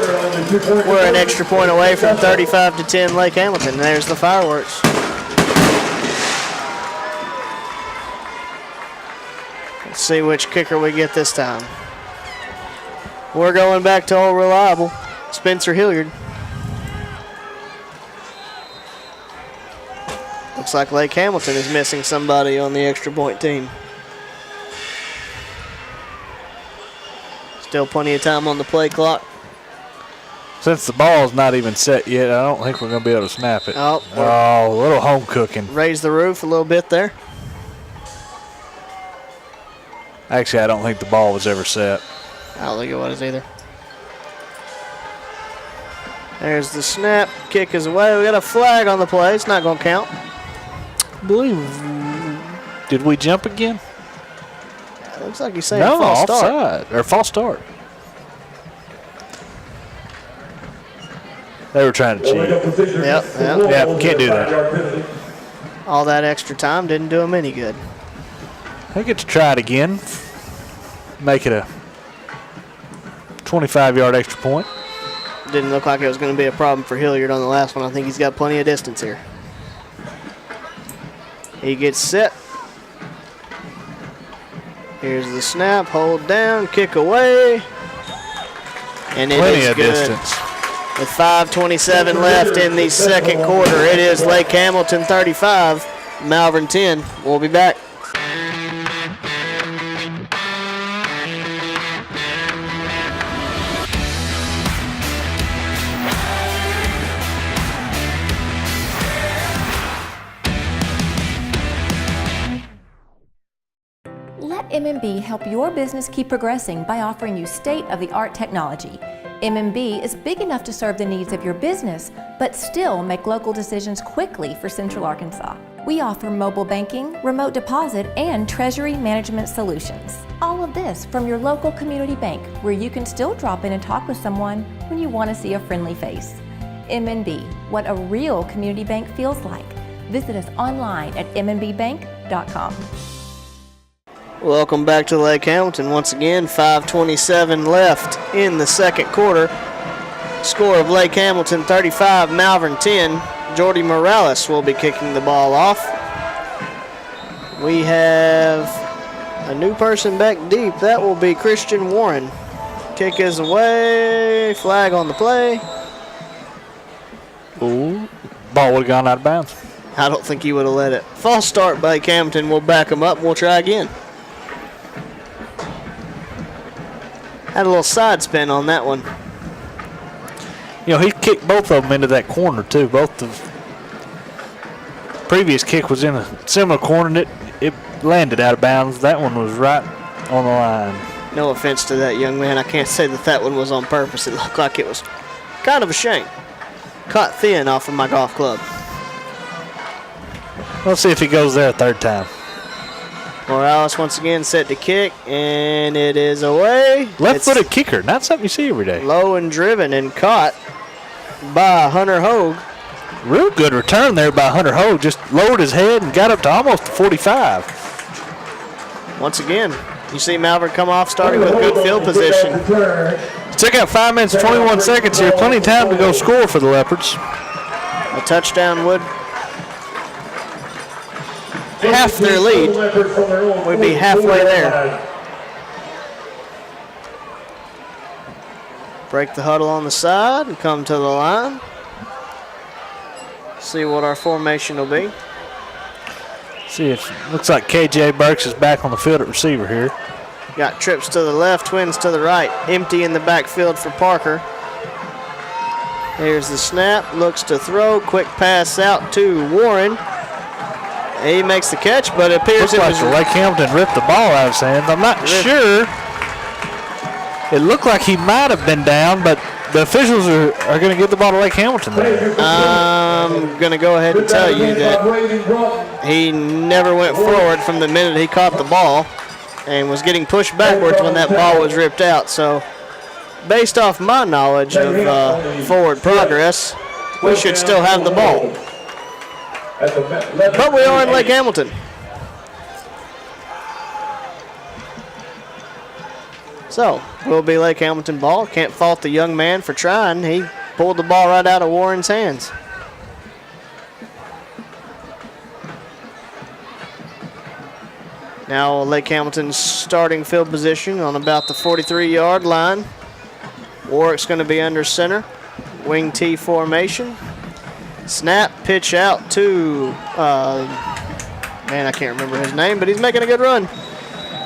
we're an extra point away from 35-10 Lake Hamilton. There's the fireworks. Let's see which kicker we get this time. We're going back to old reliable, Spencer Hilliard. Looks like Lake Hamilton is missing somebody on the extra point team. Still plenty of time on the play clock. Since the ball's not even set yet, I don't think we're going to be able to snap it. Oh, a little home cooking. Raise the roof a little bit there. Actually, I don't think the ball was ever set. I don't think it was either. There's the snap. Kick is away. We got a flag on the play. It's not going to count. I believe. Did we jump again? Looks like he's saying false start. Offside, or false start. They were trying to cheat. Yep. Can't do that. All that extra time didn't do him any good. They get to try it again. Make it a 25-yard extra point. Didn't look like it was going to be a problem for Hilliard on the last one. I think he's got plenty of distance here. He gets set. Here's the snap, hold down, kick away. And it plenty is of good. distance. With 5:27 left in the second quarter, it is Lake Hamilton 35, Malvern 10. We'll be back. MMB help your business keep progressing by offering you state-of-the-art technology. MMB is big enough to serve the needs of your business, but still make local decisions quickly for Central Arkansas. We offer mobile banking, remote deposit, and treasury management solutions. All of this from your local community bank, where you can still drop in and talk with someone when you want to see a friendly face. MMB, what a real community bank feels like. Visit us online at mmbbank.com. Welcome back to Lake Hamilton. Once again, 5:27 left in the second quarter. Score of Lake Hamilton 35, Malvern 10. Jordy Morales will be kicking the ball off. We have a new person back deep. That will be Christian Warren. Kick is away. Flag on the play. Ooh, ball would have gone out of bounds. I don't think he would have let it. False start by Lake Hamilton. We'll back him up. We'll try again. Had a little side spin on that one. You know, he kicked both of them into that corner, too. Both the previous kick was in a similar corner, and it landed out of bounds. That one was right on the line. No offense to that young man. I can't say that one was on purpose. It looked like it was kind of a shank. Caught thin off of my golf club. Let's see if he goes there a third time. Morales once again set to kick, and it is away. Left-footed kicker, not something you see every day. Low and driven and caught by Hunter Hogue. Real good return there by Hunter Hogue. Just lowered his head and got up to almost 45. Once again, you see Malvern come off starting with good field position. Took out 5 minutes, 21 seconds here. Plenty of time to go score for the Leopards. A touchdown would half their lead. We'd be halfway there. Break the huddle on the side and come to the line. See what our formation will be. See, it looks like KJ Burks is back on the field at receiver here. Got trips to the left, twins to the right. Empty in the backfield for Parker. Here's the snap, looks to throw, quick pass out to Warren. He makes the catch, but it appears Looks like Lake Hamilton ripped the ball out of his hands. I'm not sure. It looked like he might have been down, but the officials are going to give the ball to Lake Hamilton there. I'm going to go ahead and tell you that he never went forward from the minute he caught the ball and was getting pushed backwards when that ball was ripped out. So based off my knowledge of forward progress, we should still have the ball. But we are in Lake Hamilton. So, will be Lake Hamilton ball. Can't fault the young man for trying. He pulled the ball right out of Warren's hands. Now Lake Hamilton's starting field position on about the 43-yard line. Warwick's going to be under center. Wing T formation. Snap, pitch out to, man, I can't remember his name, but he's making a good run.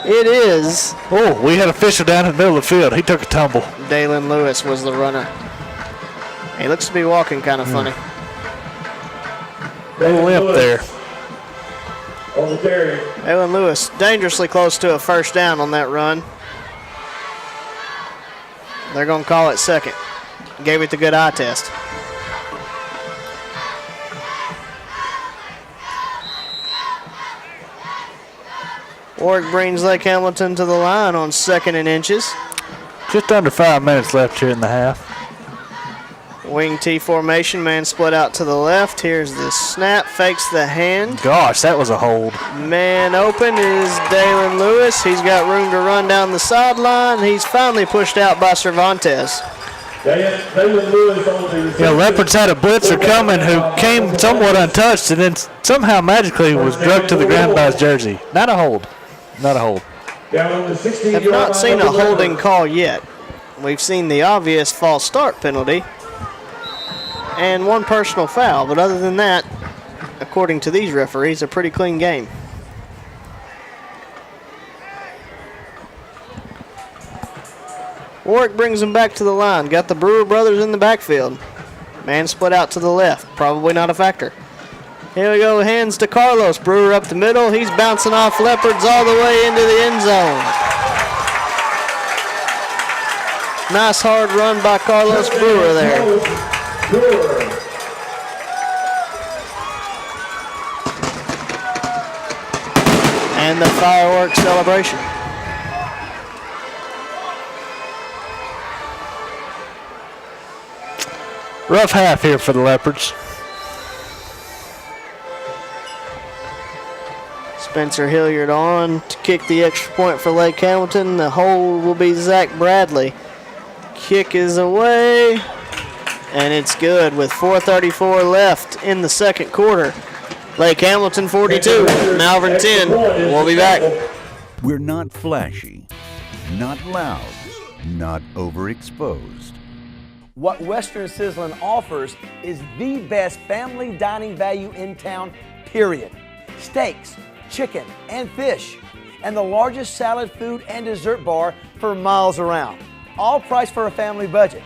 It is. Oh, we had an official down in the middle of the field. He took a tumble. Dalen Lewis was the runner. He looks to be walking kind of funny. A little limp there. Dalen Lewis dangerously close to a first down on that run. They're going to call it second. Gave it the good eye test. Warwick brings Lake Hamilton to the line on 2nd and inches. Just under 5 minutes left here in the half. Wing T formation, man split out to the left. Here's the snap, fakes the hand. Gosh, that was a hold. Man open is Dalen Lewis. He's got room to run down the sideline. He's finally pushed out by Cervantes. Yeah, Leopards had a blitzer coming who came somewhat untouched and then somehow magically was drugged to the ground by his jersey. Not a hold. Not a hold. Have not seen a holding call yet. We've seen the obvious false start penalty and one personal foul, but other than that, according to these referees, a pretty clean game. Warwick brings them back to the line. Got the Brewer brothers in the backfield. Man split out to the left. Probably not a factor. Here we go, hands to Carlos. Brewer up the middle. He's bouncing off Leopards all the way into the end zone. Nice hard run by Carlos Brewer there. And the fireworks celebration. Rough half here for the Leopards. Spencer Hilliard on to kick the extra point for Lake Hamilton. The hold will be Zach Bradley. Kick is away, and it's good with 4:34 left in the second quarter. Lake Hamilton 42, Malvern 10. We'll be back. We're not flashy, not loud, not overexposed. What Western Sizzlin offers is the best family dining value in town, period. Steaks, chicken, and fish, and the largest salad, food, and dessert bar for miles around. All priced for a family budget.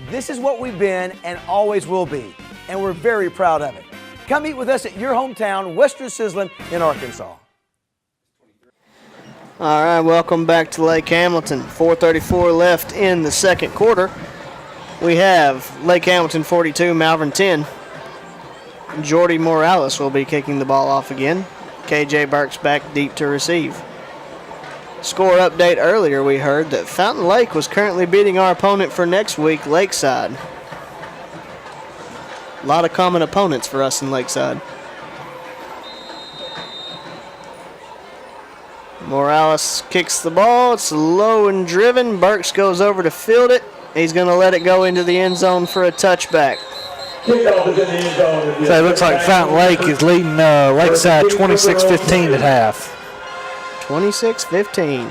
This is what we've been and always will be, and we're very proud of it. Come eat with us at your hometown, Western Sizzlin in Arkansas. All right, welcome back to Lake Hamilton. 4:34 left in the second quarter. We have Lake Hamilton 42, Malvern 10. Jordy Morales will be kicking the ball off again. KJ Burks back deep to receive. Score update earlier, we heard that Fountain Lake was currently beating our opponent for next week, Lakeside. A lot of common opponents for us in Lakeside. Morales kicks the ball. It's low and driven. Burks goes over to field it. He's going to let it go into the end zone for a touchback. So it looks like Fountain Lake is leading Lakeside 26-15 at half. 26-15.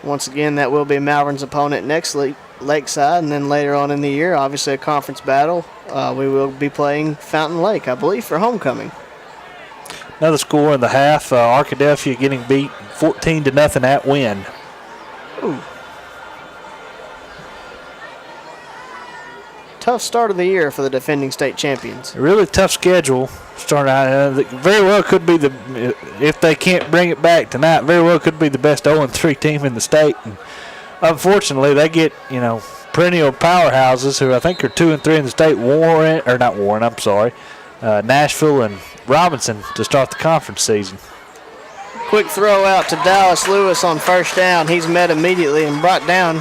Once again, that will be Malvern's opponent next week, Lakeside, and then later on in the year, obviously a conference battle. we will be playing Fountain Lake, I believe, for homecoming. Another score in the half. Arkadelphia getting beat 14-0 at Wynn. Ooh. Tough start of the year for the defending state champions. A really tough schedule starting out. Very well could be if they can't bring it back tonight, very well could be the best 0-3 team in the state. And unfortunately, they get, perennial powerhouses who I think are 2-3 in the state, Nashville and Robinson to start the conference season. Quick throw out to Dallas Lewis on first down. He's met immediately and brought down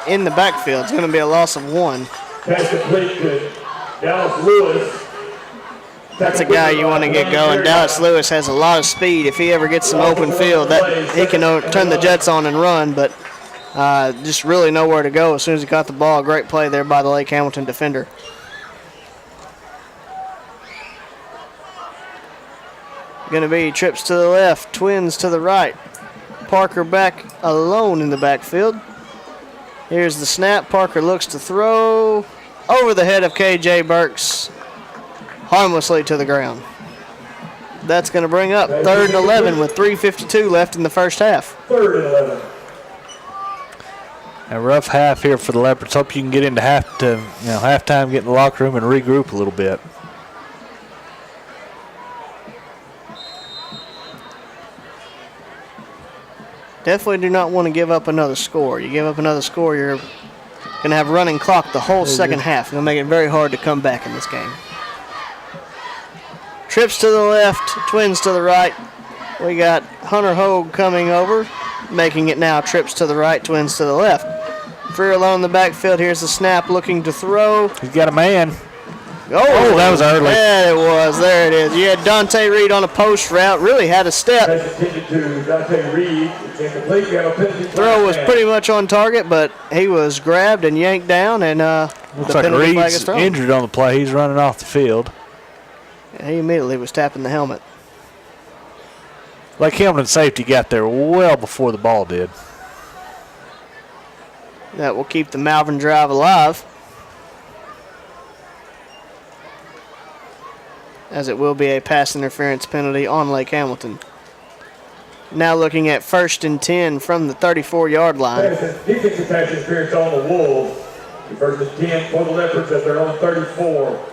in the backfield. It's going to be a loss of 1. Pass complete to Dallas Lewis. That's a guy you want to get going. Dallas Lewis has a lot of speed. If he ever gets some open field, he can turn the jets on and run, but just really nowhere to go as soon as he caught the ball. Great play there by the Lake Hamilton defender. Going to be trips to the left, twins to the right. Parker back alone in the backfield. Here's the snap. Parker looks to throw over the head of K.J. Burks, harmlessly to the ground. That's going to bring up 3rd and 11 with 3:52 left in the first half. 3rd and 11. A rough half here for the Leopards. Hope you can get into halftime, get in the locker room and regroup a little bit. Definitely do not want to give up another score. You give up another score, you're going to have running clock the whole second half. Going to make it very hard to come back in this game. Trips to the left, twins to the right. We got Hunter Hogue coming over, making it now trips to the right, twins to the left. Freer alone in the backfield. Here's the snap, looking to throw. He's got a man. Oh, that was early. Yeah, it was. There it is. You had Dante Reed on a post route. Really had a step. Throw was pretty much on target, but he was grabbed and yanked down, and looks like Reed's injured on the play. He's running off the field. Yeah, he immediately was tapping the helmet. Lake Hamilton safety got there well before the ball did. That will keep the Malvern drive alive, as it will be a pass interference penalty on Lake Hamilton. Now looking at 1st and 10 from the 34-yard line. Defensive pass interference on the Wolves. 1st and 10 for the Leopards as they're on 34.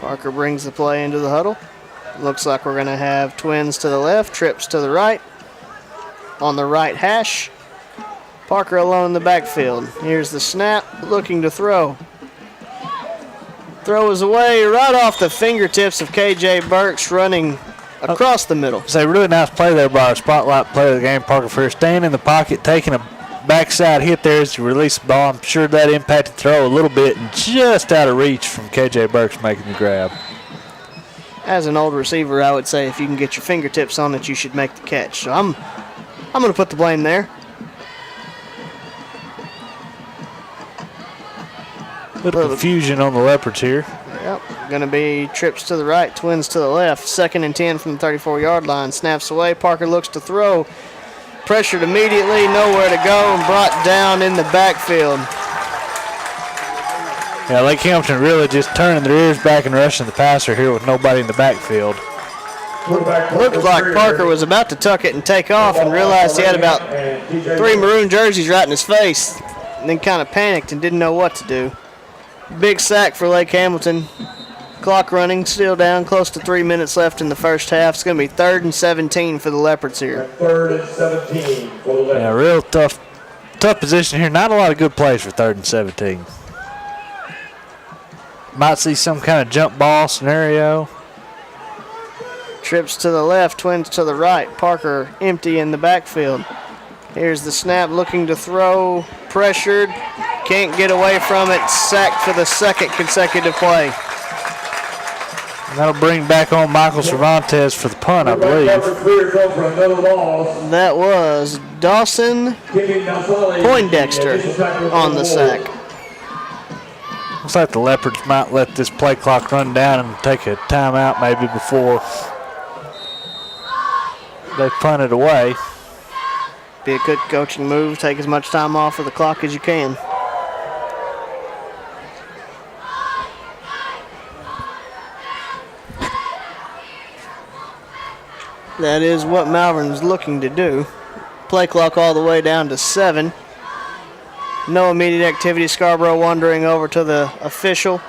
Parker brings the play into the huddle. Looks like we're going to have twins to the left, trips to the right. On the right hash, Parker alone in the backfield. Here's the snap, looking to throw. Throw is away right off the fingertips of K.J. Burks, running across the middle. It's a really nice play there by our spotlight player of the game, Parker Freer, staying in the pocket, taking a backside hit there as you release the ball. I'm sure that impacted throw a little bit and just out of reach from K.J. Burks making the grab. As an old receiver, I would say if you can get your fingertips on it, you should make the catch. So I'm going to put the blame there. Little confusion on the Leopards here. Yep, going to be trips to the right, twins to the left. 2nd and 10 from the 34-yard line. Snaps away. Parker looks to throw. Pressured immediately, nowhere to go, and brought down in the backfield. Yeah, Lake Hamilton really just turning their ears back and rushing the passer here with nobody in the backfield. Looked like Parker was about to tuck it and take off and realized he had about 3 maroon jerseys right in his face, and then kind of panicked and didn't know what to do. Big sack for Lake Hamilton. Clock running, still down, close to 3 minutes left in the first half. It's going to be 3rd and 17 for the Leopards here. 3rd and 17 for the Leopards. Yeah, real tough position here. Not a lot of good plays for 3rd and 17. Might see some kind of jump ball scenario. Trips to the left, twins to the right. Parker empty in the backfield. Here's the snap, looking to throw, pressured, can't get away from it, sacked for the 2nd consecutive play. And that'll bring back on Michael Cervantes for the punt, I believe. That was Dawson Poindexter on the sack. Looks like the Leopards might let this play clock run down and take a timeout maybe before they punt it away. Be a good coaching move. Take as much time off of the clock as you can. That is what Malvern's looking to do. Play clock all the way down to 7. No immediate activity. Scarborough wandering over to the official.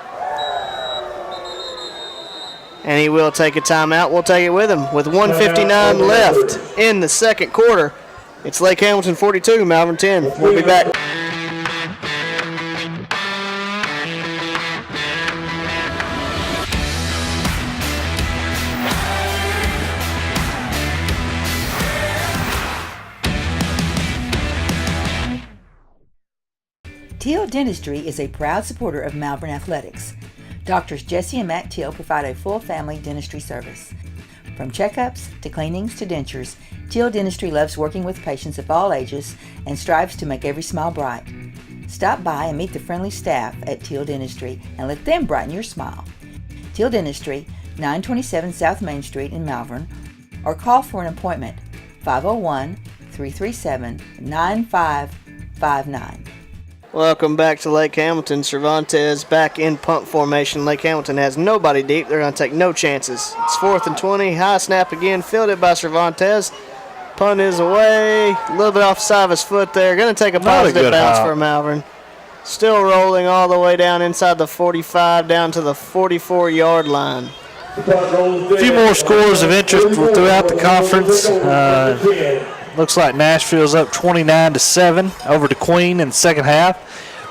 And he will take a timeout. We'll take it with him. With 1:59 left in the second quarter, it's Lake Hamilton 42, Malvern 10. We'll be back. Teal Dentistry is a proud supporter of Malvern Athletics. Doctors Jesse and Matt Teal provide a full family dentistry service. From checkups to cleanings to dentures, Teal Dentistry loves working with patients of all ages and strives to make every smile bright. Stop by and meet the friendly staff at Teal Dentistry and let them brighten your smile. Teal Dentistry, 927 South Main Street in Malvern, or call for an appointment, 501-337-9559. Welcome back to Lake Hamilton. Cervantes back in punt formation. Lake Hamilton has nobody deep. They're going to take no chances. It's 4th and 20. High snap again. Fielded by Cervantes. Punt is away. A little bit off the side of his foot there. Going to take a positive bounce for Malvern. Still rolling all the way down inside the 45, down to the 44-yard line. A few more scores of interest throughout the conference. Looks like Nashville's up 29-7 over to Queen in the second half.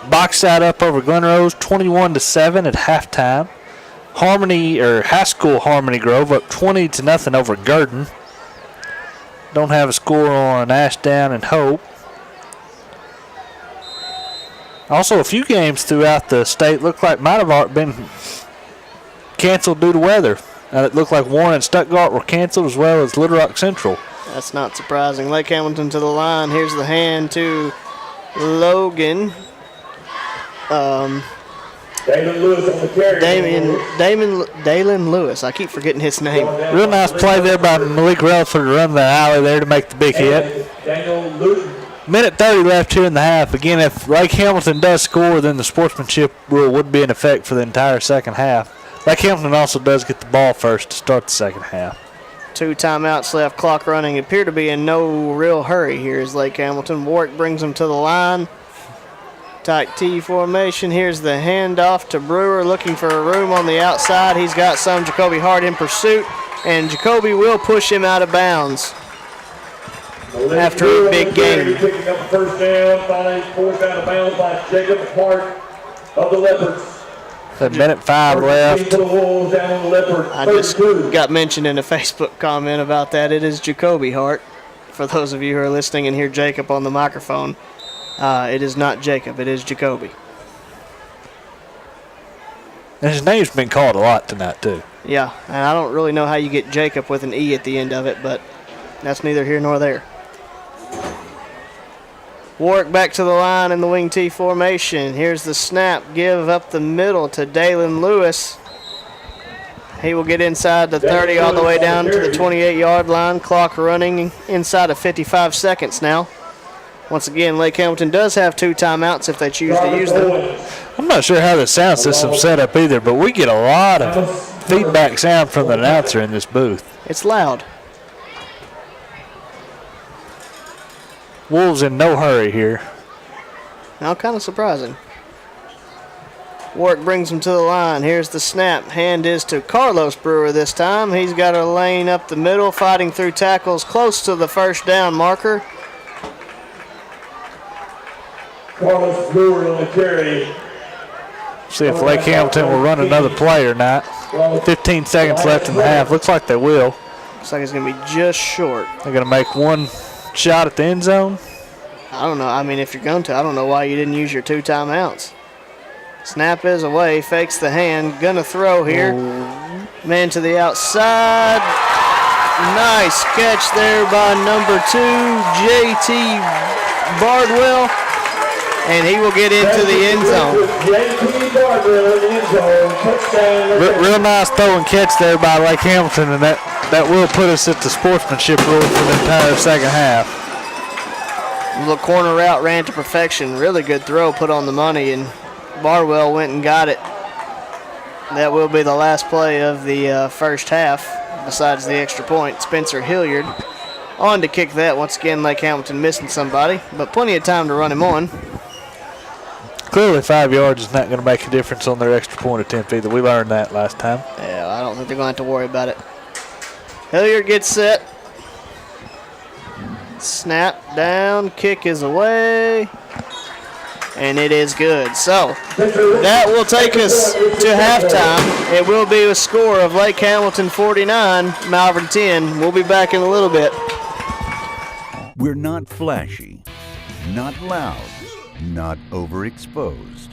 Bauxite up over Glenrose 21-7 at halftime. High school Harmony Grove up 20-0 over Gurdon. Don't have a score on Ashdown and Hope. Also, a few games throughout the state look like might have been canceled due to weather. It looked like Warren and Stuttgart were canceled, as well as Little Rock Central. That's not surprising. Lake Hamilton to the line. Here's the hand to Logan. Damon Lewis on the carry. Dalen Lewis. I keep forgetting his name. Real nice play there by Malik Relford to run the alley there to make the big hit. Minute 30 left here in the half. Again, if Lake Hamilton does score, then the sportsmanship rule would be in effect for the entire second half. Lake Hamilton also does get the ball first to start the second half. 2 timeouts left, clock running. Appear to be in no real hurry here as Lake Hamilton. Warwick brings them to the line. Tight T formation. Here's the handoff to Brewer, looking for a room on the outside. He's got some. Jacoby Hart in pursuit, and Jacoby will push him out of bounds after a big game. Picking up a first down, finally forced out of bounds by Jacob Hart of the Leopards. A minute 5 left. I just got mentioned in a Facebook comment about that. It is Jacoby Hart. For those of you who are listening and hear Jacob on the microphone, it is not Jacob. It is Jacoby. And his name's been called a lot tonight, too. Yeah, and I don't really know how you get Jacob with an E at the end of it, but that's neither here nor there. Warwick back to the line in the wing T formation. Here's the snap. Give up the middle to Dalen Lewis. He will get inside the 30 all the way down to the 28-yard line. Clock running inside of 55 seconds now. Once again, Lake Hamilton does have 2 timeouts if they choose to use them. I'm not sure how the sound system's set up either, but we get a lot of feedback sound from the announcer in this booth. It's loud. Wolves in no hurry here. Now, kind of surprising. Warwick brings him to the line. Here's the snap. Hand is to Carlos Brewer this time. He's got a lane up the middle, fighting through tackles close to the first down marker. Carlos Brewer on the carry. See if Lake Hamilton will run another play or not. 15 seconds left in the half. Looks like they will. Looks like it's going to be just short. They're going to make one shot at the end zone. I don't know. I mean, if you're going to, I don't know why you didn't use your 2 timeouts. Snap is away. Fakes the hand. Going to throw here. Man to the outside. Nice catch there by number 2, J.T. Bardwell. And he will get into the end zone. Real nice throw and catch there by Lake Hamilton, and that will put us at the sportsmanship rule for the entire second half. The corner route ran to perfection. Really good throw, put on the money, and Bardwell went and got it. That will be the last play of the first half. besides the extra point. Spencer Hilliard on to kick that. Once again, Lake Hamilton missing somebody, but plenty of time to run him on. Clearly 5 yards is not going to make a difference on their extra point attempt either. We learned that last time. Yeah, I don't think they're going to have to worry about it. Hilliard gets set. Snap down, kick is away, and it is good. So that will take us to halftime. It will be a score of Lake Hamilton 49, Malvern 10. We'll be back in a little bit. We're not flashy, not loud, not overexposed.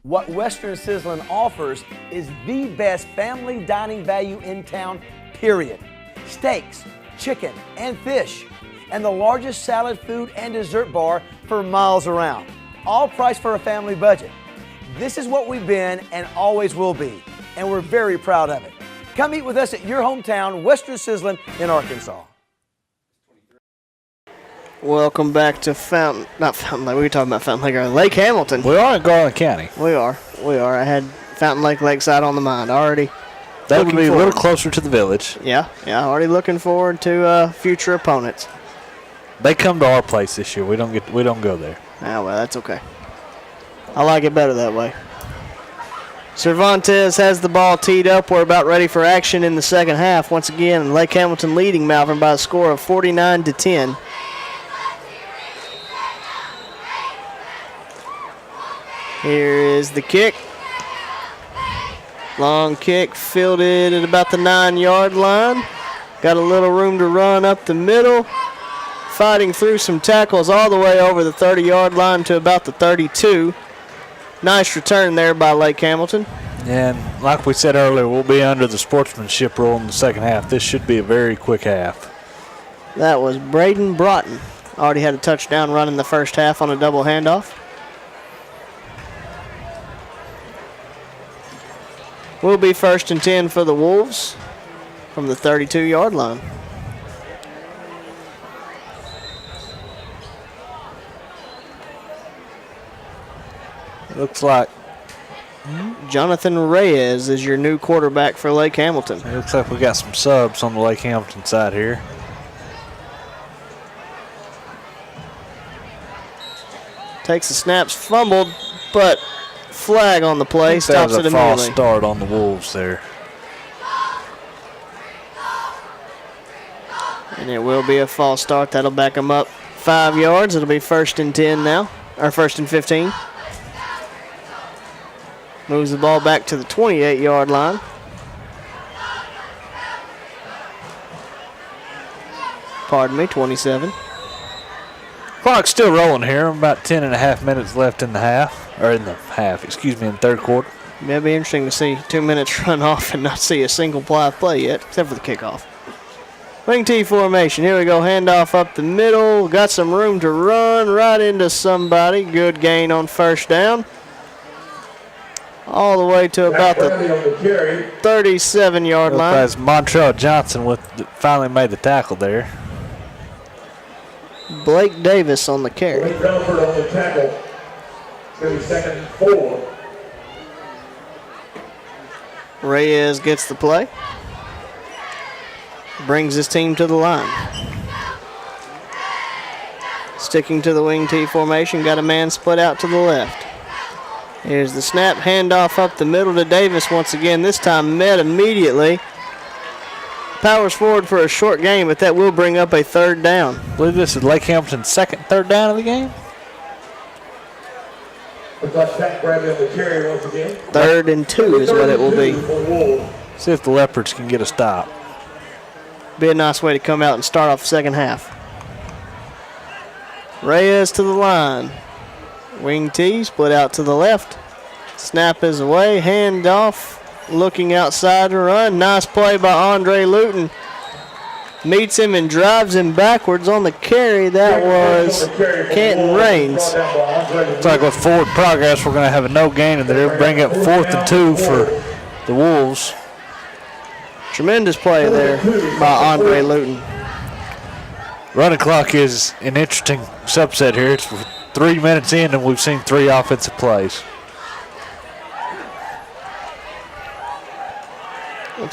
What Western Sizzlin offers is the best family dining value in town, period. Steaks, chicken, and fish, and the largest salad, food, and dessert bar for miles around. All priced for a family budget. This is what we've been and always will be, and we're very proud of it. Come eat with us at your hometown, Western Sizzlin in Arkansas. Welcome back to not Fountain Lake. We were talking about Fountain Lake. Lake Hamilton. We are in Garland County. We are. I had Fountain Lake Lakeside on the mind already. That would be a little closer to the village. Yeah. Already looking forward to future opponents. They come to our place this year. We don't go there. Ah, well, that's okay. I like it better that way. Cervantes has the ball teed up. We're about ready for action in the second half. Once again, Lake Hamilton leading Malvern by a score of 49-10. Here is the kick. Long kick, fielded at about the 9-yard line. Got a little room to run up the middle. Fighting through some tackles all the way over the 30-yard line to about the 32. Nice return there by Lake Hamilton. And like we said earlier, we'll be under the sportsmanship rule in the second half. This should be a very quick half. That was Braden Broughton. Already had a touchdown run in the first half on a double handoff. Will be 1st and 10 for the Wolves from the 32-yard line. It looks like Jonathan Reyes is your new quarterback for Lake Hamilton. It looks like we got some subs on the Lake Hamilton side here. Takes the snaps, fumbled, but flag on the play, stops it immediately. That was a false start on the Wolves there. And it will be a false start. That'll back them up 5 yards. It'll be 1st and 10 now, or 1st and 15. Moves the ball back to the 28-yard line. Pardon me, 27. Clock's still rolling here. About 10.5 minutes left in the half, or in the third quarter. It'll be interesting to see 2 minutes run off and not see a single live play yet, except for the kickoff. Wing T formation. Here we go. Handoff up the middle. Got some room to run right into somebody. Good gain on 1st down. All the way to about the 37-yard line. That's Montreal Johnson finally made the tackle there. Blake Davis on the carry. Blake Belford on the tackle. It's going to be 2nd and 4. Reyes gets the play. Brings his team to the line. Sticking to the wing T formation. Got a man split out to the left. Here's the snap. Handoff up the middle to Davis once again. This time met immediately. Powers forward for a short gain, but that will bring up a 3rd down. I believe this is Lake Hamilton's 2nd 3rd down of the game. Looks like Pat Bradley on the carry once again. 3rd and 2 is what it will be. See if the Leopards can get a stop. Be a nice way to come out and start off the second half. Reyes to the line. Wing T split out to the left. Snap is away. Hand off. Looking outside to run. Nice play by Andre Luton. Meets him and drives him backwards on the carry. That was Canton Raines. Looks like with forward progress, we're going to have a no gain in there. Bring up 4th and 2 for the Wolves. Tremendous play there by Andre Luton. Running clock is an interesting subset here. It's 3 minutes in, and we've seen 3 offensive plays.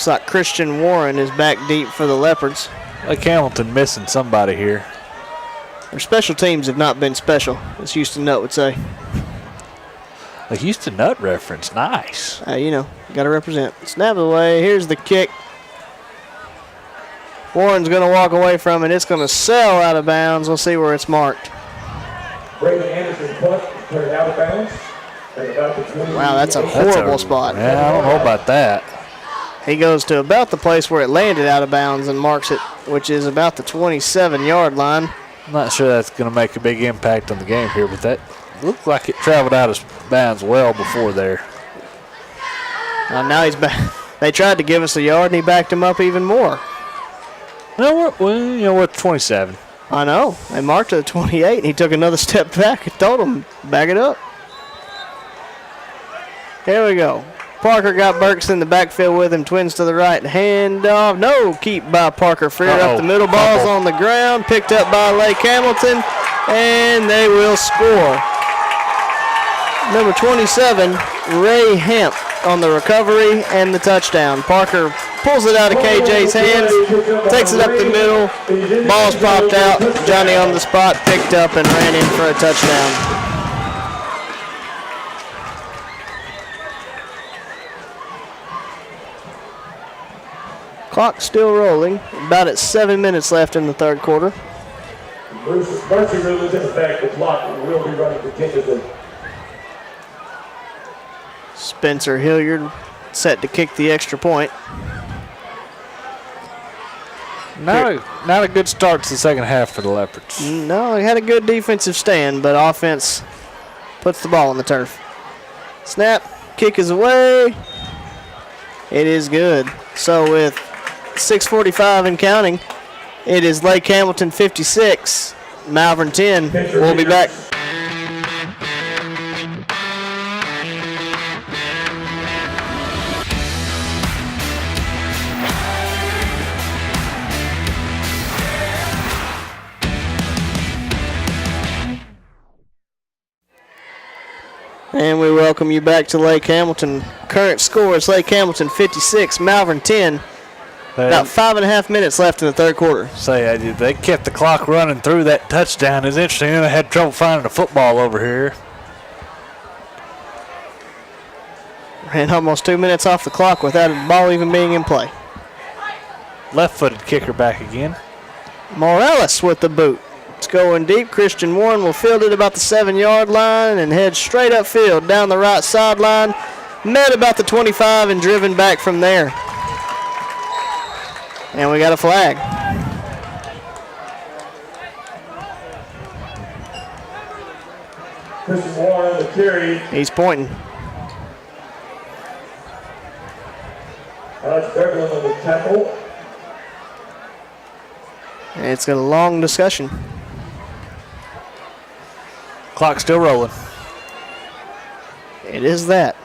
Looks like Christian Warren is back deep for the Leopards. Lake Hamilton missing somebody here. Their special teams have not been special, as Houston Nutt would say. A Houston Nutt reference, nice. You know, got to represent. Snap it away. Here's the kick. Warren's going to walk away from it. It's going to sail out of bounds. We'll see where it's marked. Braden Anderson punt, turned out of bounds. Wow, that's a horrible spot. Yeah, I don't know about that. He goes to about the place where it landed out of bounds and marks it, which is about the 27-yard line. I'm not sure that's going to make a big impact on the game here, but that looked like it traveled out of bounds well before there. Now he's back. They tried to give us a yard, and he backed him up even more. No, we're at 27. I know. They marked it at 28, and he took another step back and told him, back it up. Here we go. Parker got Burks in the backfield with him. Twins to the right. Hand off. No. Keep by Parker Freer up the middle. Ball's on the ground. Picked up by Lake Hamilton. And they will score. Number 27, Ray Hemp on the recovery and the touchdown. Parker pulls it out of KJ's hands. Takes it up the middle. Ball's popped out. Johnny on the spot. Picked up and ran in for a touchdown. Clock still rolling. About at 7 minutes left in the third quarter. Mercy rule is in effect. The clock will be running continuously. Spencer Hilliard set to kick the extra point. Not a good start to the second half for the Leopards. No, they had a good defensive stand, but offense puts the ball on the turf. Snap, kick is away. It is good. So with 6:45 and counting, it is Lake Hamilton 56, Malvern 10. We'll be back. And we welcome you back to Lake Hamilton. Current score is Lake Hamilton 56, Malvern 10. About 5.5 minutes left in the third quarter. They kept the clock running through that touchdown. It's interesting. They had trouble finding a football over here. Ran almost 2 minutes off the clock without a ball even being in play. Left-footed kicker back again. Morales with the boot. It's going deep. Christian Warren will field it about the 7-yard line and head straight upfield down the right sideline. Met about the 25 and driven back from there. And we got a flag. Christian Warren, the carry. He's pointing. Alex Beverland on the tackle. And it's a long discussion. Clock still rolling. It is that.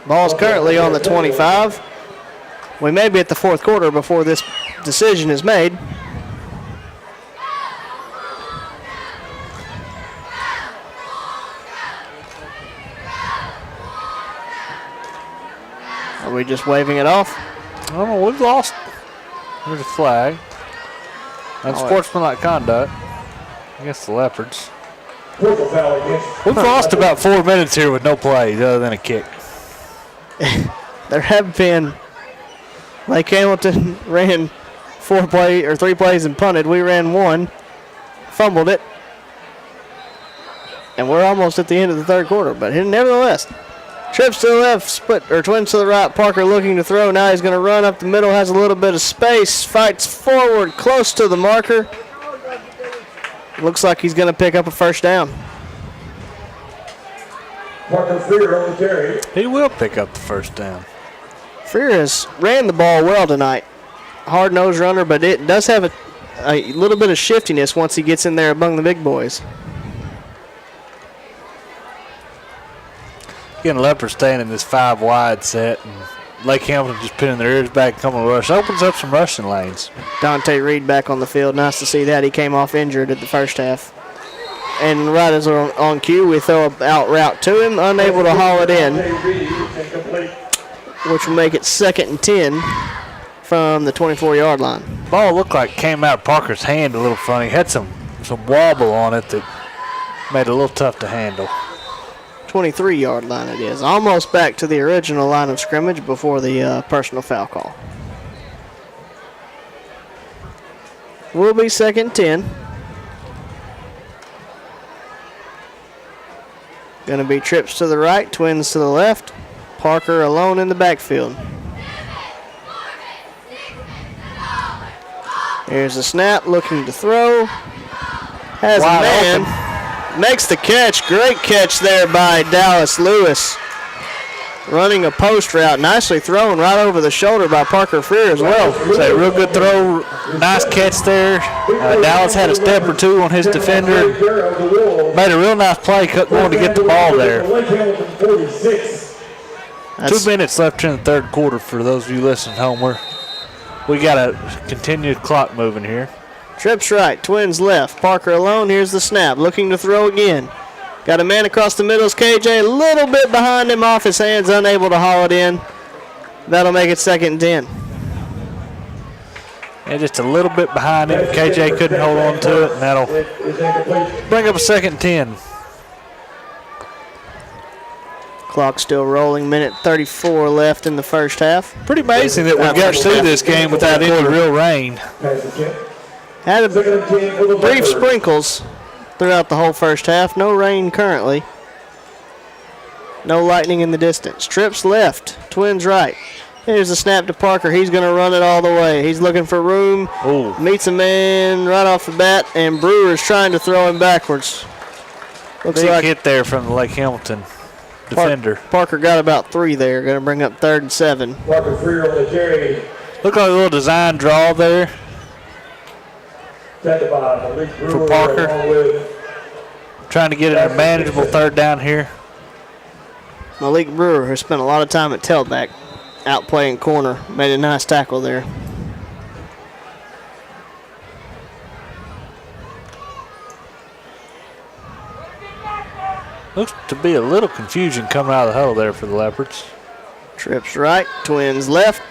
Ball's currently on the 25. We may be at the fourth quarter before this decision is made. Are we just waving it off? I don't know. We've lost. There's a flag. Unsportsmanlike conduct against the Leopards. We've lost about 4 minutes here with no plays other than a kick. There have been. Lake Hamilton ran 3 plays and punted. We ran 1, fumbled it, and we're almost at the end of the third quarter. But nevertheless, trips to the left, twins to the right. Parker looking to throw. Now he's going to run up the middle. Has a little bit of space. Fights forward, close to the marker. Looks like he's going to pick up a first down. Parker Freer on the carry. He will pick up the first down. Freer has ran the ball well tonight. Hard-nosed runner, but it does have a little bit of shiftiness once he gets in there among the big boys. Again, Leopards staying in this 5-wide set, and Lake Hamilton just pinning their ears back, coming to rush. Opens up some rushing lanes. Dante Reed back on the field. Nice to see that. He came off injured at the first half. And right as we're on cue, we throw an out route to him, unable to haul it in. which will make it 2nd and 10 from the 24-yard line. Ball looked like it came out of Parker's hand a little funny. Had some wobble on it that made it a little tough to handle. 23-yard line it is. Almost back to the original line of scrimmage before the personal foul call. Will be 2nd and 10. Going to be trips to the right, twins to the left. Parker alone in the backfield. Here's the snap, looking to throw. Has Wide a man. open. Makes the catch. Great catch there by Dallas Lewis. Running a post route. Nicely thrown right over the shoulder by Parker Freer as well. It's a real good throw. Nice catch there. Dallas had a step or two on his defender. Made a real nice play going to get the ball there. 2 minutes left in the third quarter for those of you listening at home. We got a continued clock moving here. Trips right, twins left. Parker alone. Here's the snap. Looking to throw again. Got a man across the middle. Is KJ a little bit behind him off his hands, unable to haul it in. That'll make it 2nd and 10. Yeah, just a little bit behind him. KJ couldn't hold on to it, and that'll bring up a 2nd and 10. Clock still rolling. Minute 34 left in the first half. Pretty amazing that we got through this game without any real rain. Had a brief sprinkles throughout the whole first half. No rain currently. No lightning in the distance. Trips left, twins right. Here's the snap to Parker. He's going to run it all the way. He's looking for room. Ooh. Meets a man right off the bat, and Brewer's trying to throw him backwards. Looks Big like hit there from the Lake Hamilton defender. Parker got about 3 there. Going to bring up 3rd and 7. Parker Freer on the carry. Looked like a little design draw there For Parker. Trying to get it a manageable 3rd down here. Malik Brewer has spent a lot of time at tailback, out playing corner. Made a nice tackle there. Looks to be a little confusion coming out of the huddle there for the Leopards. Trips right, twins left.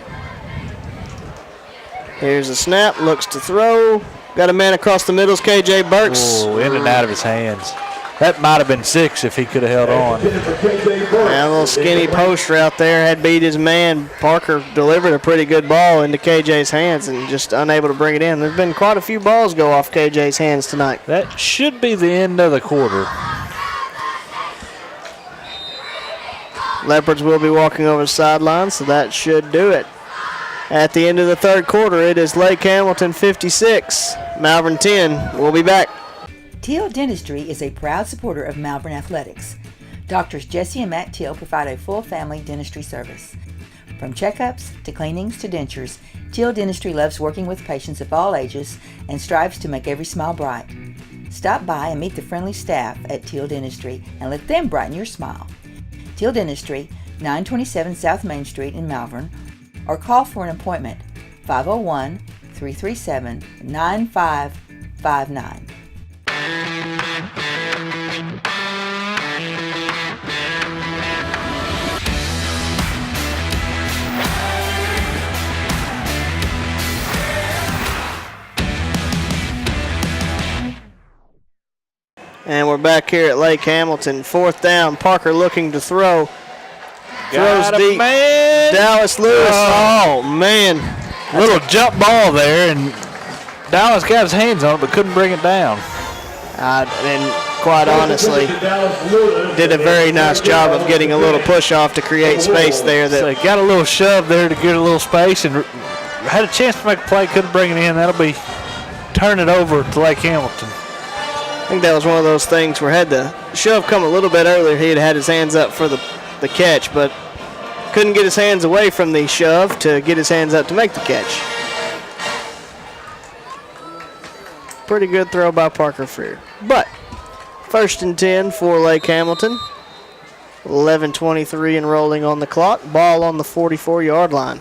Here's a snap, looks to throw. Got a man across the middle, KJ Burks. Oh, in and out of his hands. That might have been 6 if he could have held on. Yeah, a little skinny post route there. Had beat his man. Parker delivered a pretty good ball into KJ's hands and just unable to bring it in. There's been quite a few balls go off KJ's hands tonight. That should be the end of the quarter. Leopards will be walking over the sideline, so that should do it. At the end of the third quarter, it is Lake Hamilton 56, Malvern 10. We'll be back. Teal Dentistry is a proud supporter of Malvern Athletics. Doctors Jesse and Matt Teal provide a full family dentistry service. From checkups to cleanings to dentures, Teal Dentistry loves working with patients of all ages and strives to make every smile bright. Stop by and meet the friendly staff at Teal Dentistry and let them brighten your smile. Teal Dentistry, 927 South Main Street in Malvern, or call for an appointment, 501-337-9559. And we're back here at Lake Hamilton. 4th down. Parker looking to throw. Throws deep. Man. Dallas Lewis. Oh, man. Little jump ball there, and Dallas got his hands on it but couldn't bring it down. And quite honestly, did a very nice job of getting a little push off to create space there. So got a little shove there to get a little space and had a chance to make a play, couldn't bring it in. That'll be turn it over to Lake Hamilton. I think that was one of those things where had the shove come a little bit earlier, he had his hands up for the catch, but couldn't get his hands away from the shove to get his hands up to make the catch. Pretty good throw by Parker Freer. But 1st and 10 for Lake Hamilton. 11:23 and rolling on the clock. Ball on the 44-yard line.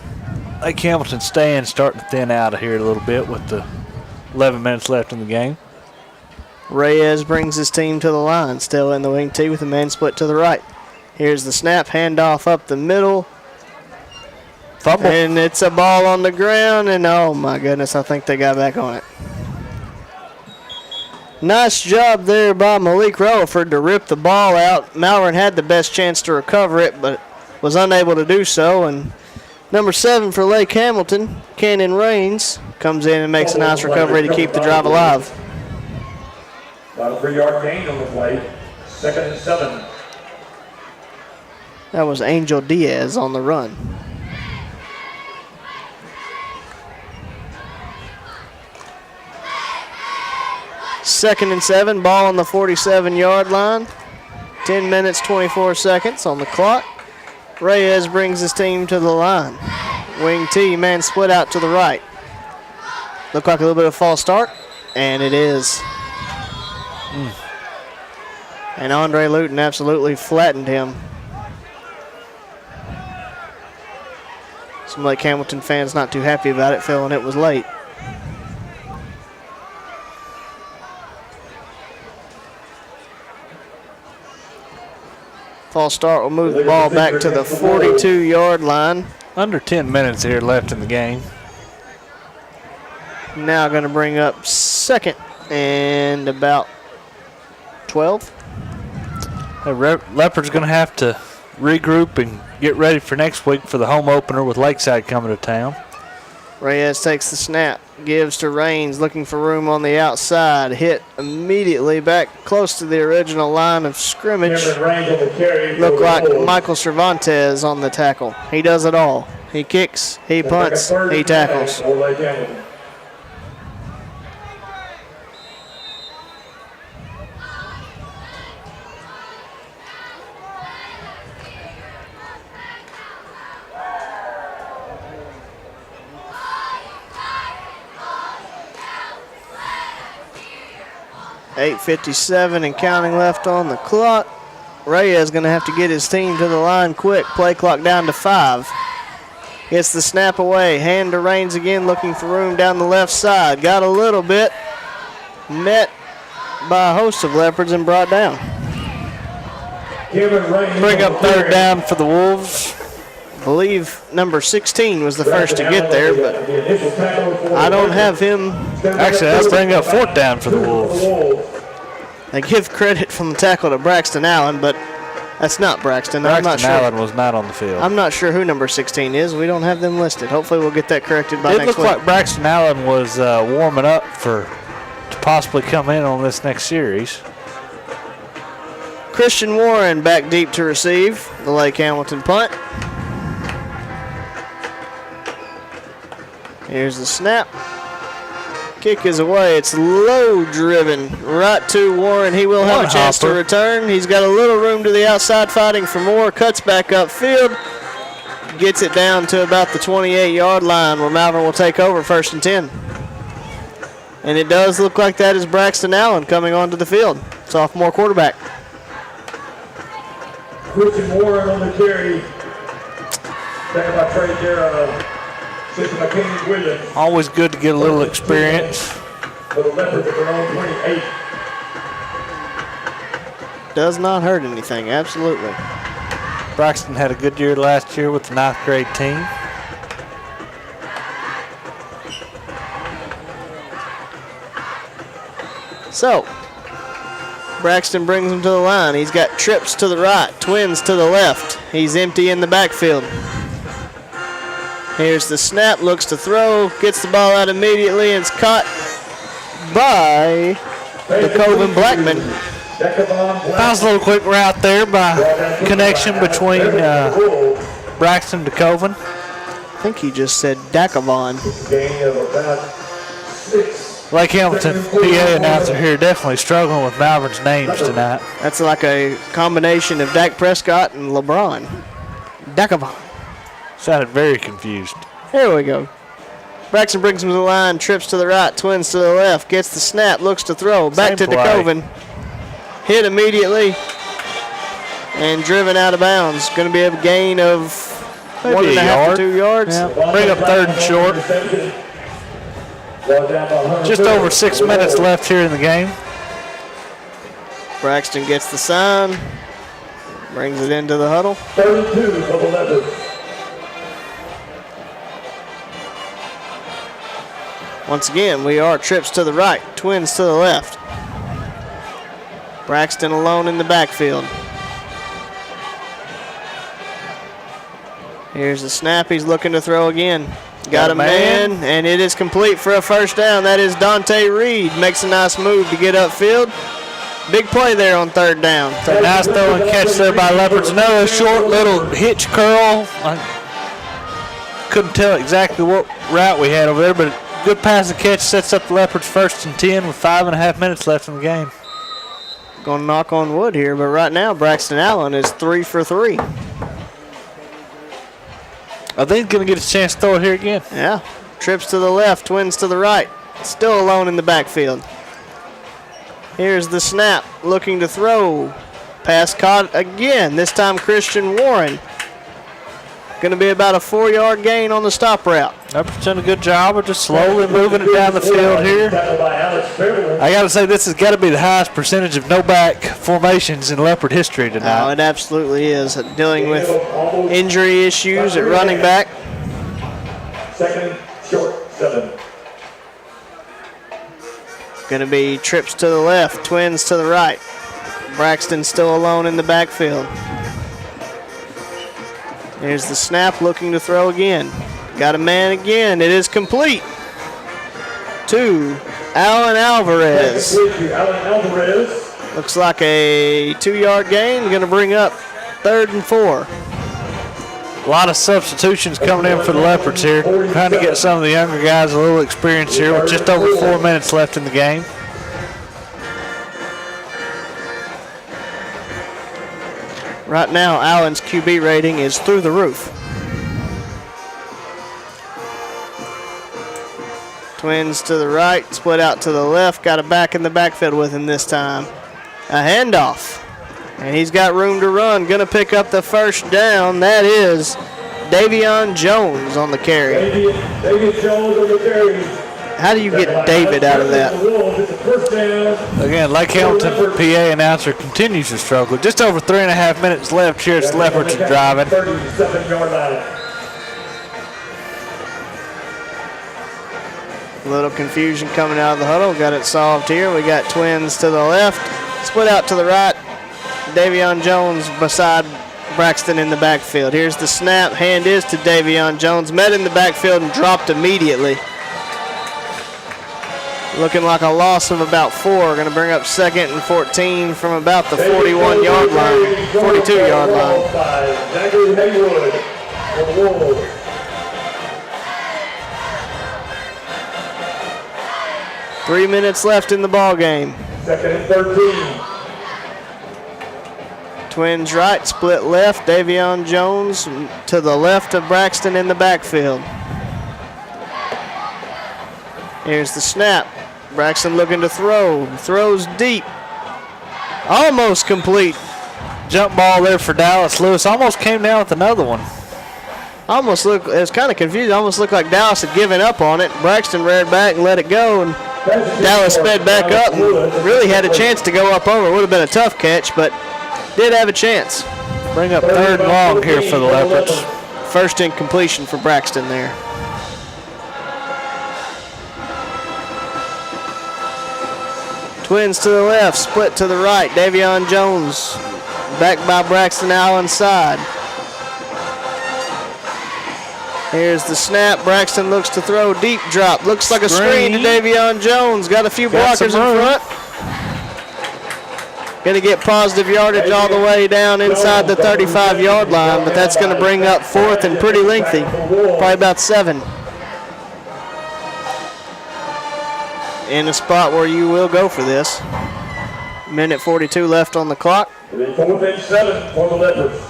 Lake Hamilton starting to thin out of here a little bit with the 11 minutes left in the game. Reyes brings his team to the line, still in the wing tee with a man split to the right. Here's the snap, handoff up the middle. Fumble. And it's a ball on the ground, and oh my goodness, I think they got back on it. Nice job there by Malik Rutherford to rip the ball out. Malvern had the best chance to recover it, but was unable to do so. And number 7 for Lake Hamilton, Cannon Rains, comes in and makes a nice recovery to keep the drive alive. About a 3-yard gain on the play. 2nd and 7. That was Angel Diaz on the run. Second and 7, ball on the 47-yard line. 10 minutes, 24 seconds on the clock. Reyes brings his team to the line. Wing T, man split out to the right. Looked like a little bit of false start, and it is. And Andre Luton absolutely flattened him. Some Lake Hamilton fans not too happy about it, feeling it was late. False start will move the ball back to the 42-yard line. Under 10 minutes here left in the game. Now going to bring up second and about 12. The Leopard's going to have to regroup and get ready for next week for the home opener with Lakeside coming to town. Reyes takes the snap, gives to Rains, looking for room on the outside. Hit immediately back close to the original line of scrimmage. Looked like Michael Cervantes on the tackle. He does it all. He kicks, he punts, he tackles. 8:57 and counting left on the clock. Reyes going to have to get his team to the line quick. Play clock down to 5. Gets the snap away. Hand to Rains again, looking for room down the left side. Got a little bit. Met by a host of Leopards and brought down. Bring up third down for the Wolves. I believe number 16 was the first to get there, but I don't have him. Actually, let's bring up fourth down for the Wolves. They give credit from the tackle to Braxton Allen, but that's not Braxton. I'm not sure. Allen was not on the field. I'm not sure who number 16 is. We don't have them listed. Hopefully we'll get that corrected by next week. It looked like Braxton Allen was warming up to possibly come in on this next series. Christian Warren back deep to receive the Lake Hamilton punt. Here's the snap. Kick is away. It's low driven right to Warren. He will have a chance to return. He's got a little room to the outside fighting for more. Cuts back upfield. Gets it down to about the 28-yard line where Malvern will take over 1st and 10. And it does look like that is Braxton Allen coming onto the field. Sophomore quarterback. Christian Warren on the carry. Second by Trey Darrow. Always good to get a little experience. For the Leopards at their own 28. Does not hurt anything, absolutely. Braxton had a good year last year with the 9th grade team. So, Braxton brings him to the line. He's got trips to the right, twins to the left. He's empty in the backfield. Here's the snap, looks to throw, gets the ball out immediately, and it's caught by the Coven Blackman. That was a little quick route there by connection between Braxton to Coven. I think he just said Dakavon. Lake Hamilton, PA announcer here, definitely struggling with Malvern's names tonight. That's like a combination of Dak Prescott and LeBron. Dakavon. Sounded very confused. There we go. Braxton brings him to the line, trips to the right, twins to the left, gets the snap, looks to throw, back to DeCoven. Hit immediately and driven out of bounds. Going to be a gain of maybe 1.5 to 2 yards. Yeah. Bring up 3rd and short. Just over 6 minutes left here in the game. Braxton gets the sign, brings it into the huddle. 32 for the Leopards. Once again, we are trips to the right, Twins to the left. Braxton alone in the backfield. Here's the snap. He's looking to throw again. Got a man, and it is complete for a first down. That is Dante Reed. Makes a nice move to get upfield. Big play there on third down. Nice throw and catch there by Leopards. Another short little hitch curl. I couldn't tell exactly what route we had over there, but good pass and catch sets up the Leopards 1st and 10 with 5.5 minutes left in the game. Going to knock on wood here, but right now Braxton Allen is 3 for 3. Are they going to get a chance to throw it here again? Yeah. Trips to the left, Twins to the right. Still alone in the backfield. Here's the snap, looking to throw. Pass caught again, this time Christian Warren. Going to be about a 4-yard gain on the stop route. Leopards done a good job of just slowly moving it down the field here. I got to say, this has got to be the highest percentage of no-back formations in Leopard history tonight. Oh, it absolutely is. Dealing with injury issues at running back. Second, short, 7. Going to be trips to the left, Twins to the right. Braxton still alone in the backfield. Here's the snap, looking to throw again. Got a man again. It is complete to Alan Alvarez. Looks like a 2-yard gain. Going to bring up 3rd and 4. A lot of substitutions coming in for the Leopards here. Trying to get some of the younger guys a little experience here with just over 4 minutes left in the game. Right now, Allen's QB rating is through the roof. Twins to the right, split out to the left. Got a back in the backfield with him this time. A handoff. And he's got room to run. Going to pick up the first down. That is Davion Jones on the carry. David Jones on the carry. How do you get David out of that? Again, Lake Hamilton PA announcer continues to struggle. Just over 3.5 minutes left here as the Leopards are driving. 37-yard line. A little confusion coming out of the huddle. Got it solved here. We got Twins to the left, split out to the right. Davion Jones beside Braxton in the backfield. Here's the snap. Hand is to Davion Jones. Met in the backfield and dropped immediately. Looking like a loss of about 4. Going to bring up 2nd and 14 from about the 41-yard line, 42-yard line. 3 minutes left in the ball game. 2nd and 13. Twins right, split left. Davion Jones to the left of Braxton in the backfield. Here's the snap. Braxton looking to throw. Throws deep. Almost complete. Jump ball there for Dallas Lewis. Almost came down with another one. Almost looked, it was kind of confusing. Almost looked like Dallas had given up on it. Braxton reared back and let it go, and Dallas sped back up and really had a chance to go up over. It would have been a tough catch, but did have a chance. Bring up 3rd and long here for the Leopards. First incompletion for Braxton there. Twins to the left, split to the right. Davion Jones back by Braxton Allen's side. Here's the snap. Braxton looks to throw. Deep drop. Looks like a screen to Davion Jones. Got a few blockers in front. Going to get positive yardage all the way down inside the 35-yard line, but that's going to bring up 4th and pretty lengthy, probably about 7. In a spot where you will go for this. Minute 42 left on the clock. 4th and 7 for the Leopards.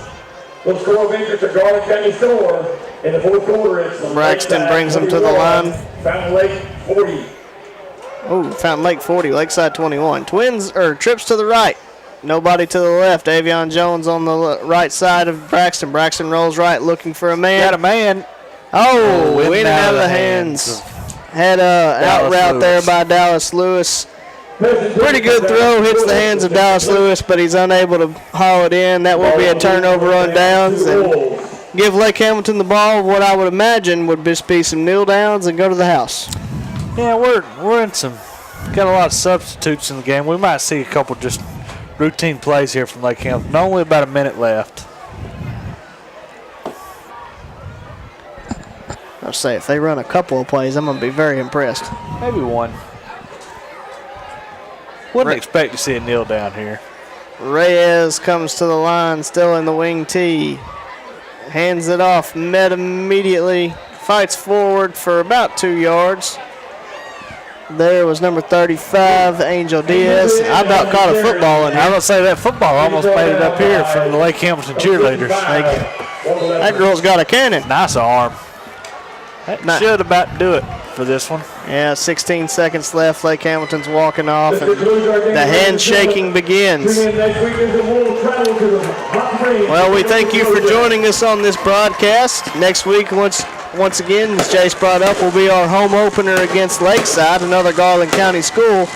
The score of interest at Garland County Store in the 4th quarter. It's Braxton brings them to the line. Fountain Lake 40. Oh, Fountain Lake 40, Lakeside 21. Twins, or trips to the right. Nobody to the left. Davion Jones on the right side of Braxton. Braxton rolls right, looking for a man. Got a man. Oh, in and out of the hands. Had an out route there by Dallas Lewis. Pretty good throw, hits the hands of Dallas Lewis, but he's unable to haul it in. That will be a turnover on downs and give Lake Hamilton the ball. What I would imagine would just be some kneel downs and go to the house. Yeah, we're in some. Got a lot of substitutes in the game. We might see a couple just routine plays here from Lake Hamilton. Only about a minute left. I'll say if they run a couple of plays, I'm going to be very impressed. Maybe one. Wouldn't expect to see a kneel down here. Reyes comes to the line, still in the wing tee. Hands it off, met immediately. Fights forward for about 2 yards. There was number 35, Angel Diaz. I about caught a football in here. I was going to say that football almost made it up here from the Lake Hamilton cheerleaders. That girl's got a cannon. Nice arm. That should about do it for this one. Yeah, 16 seconds left. Lake Hamilton's walking off, and the handshaking begins. Well, we thank you for joining us on this broadcast. Next week, once again, as Jace brought up, will be our home opener against Lakeside, another Garland County school.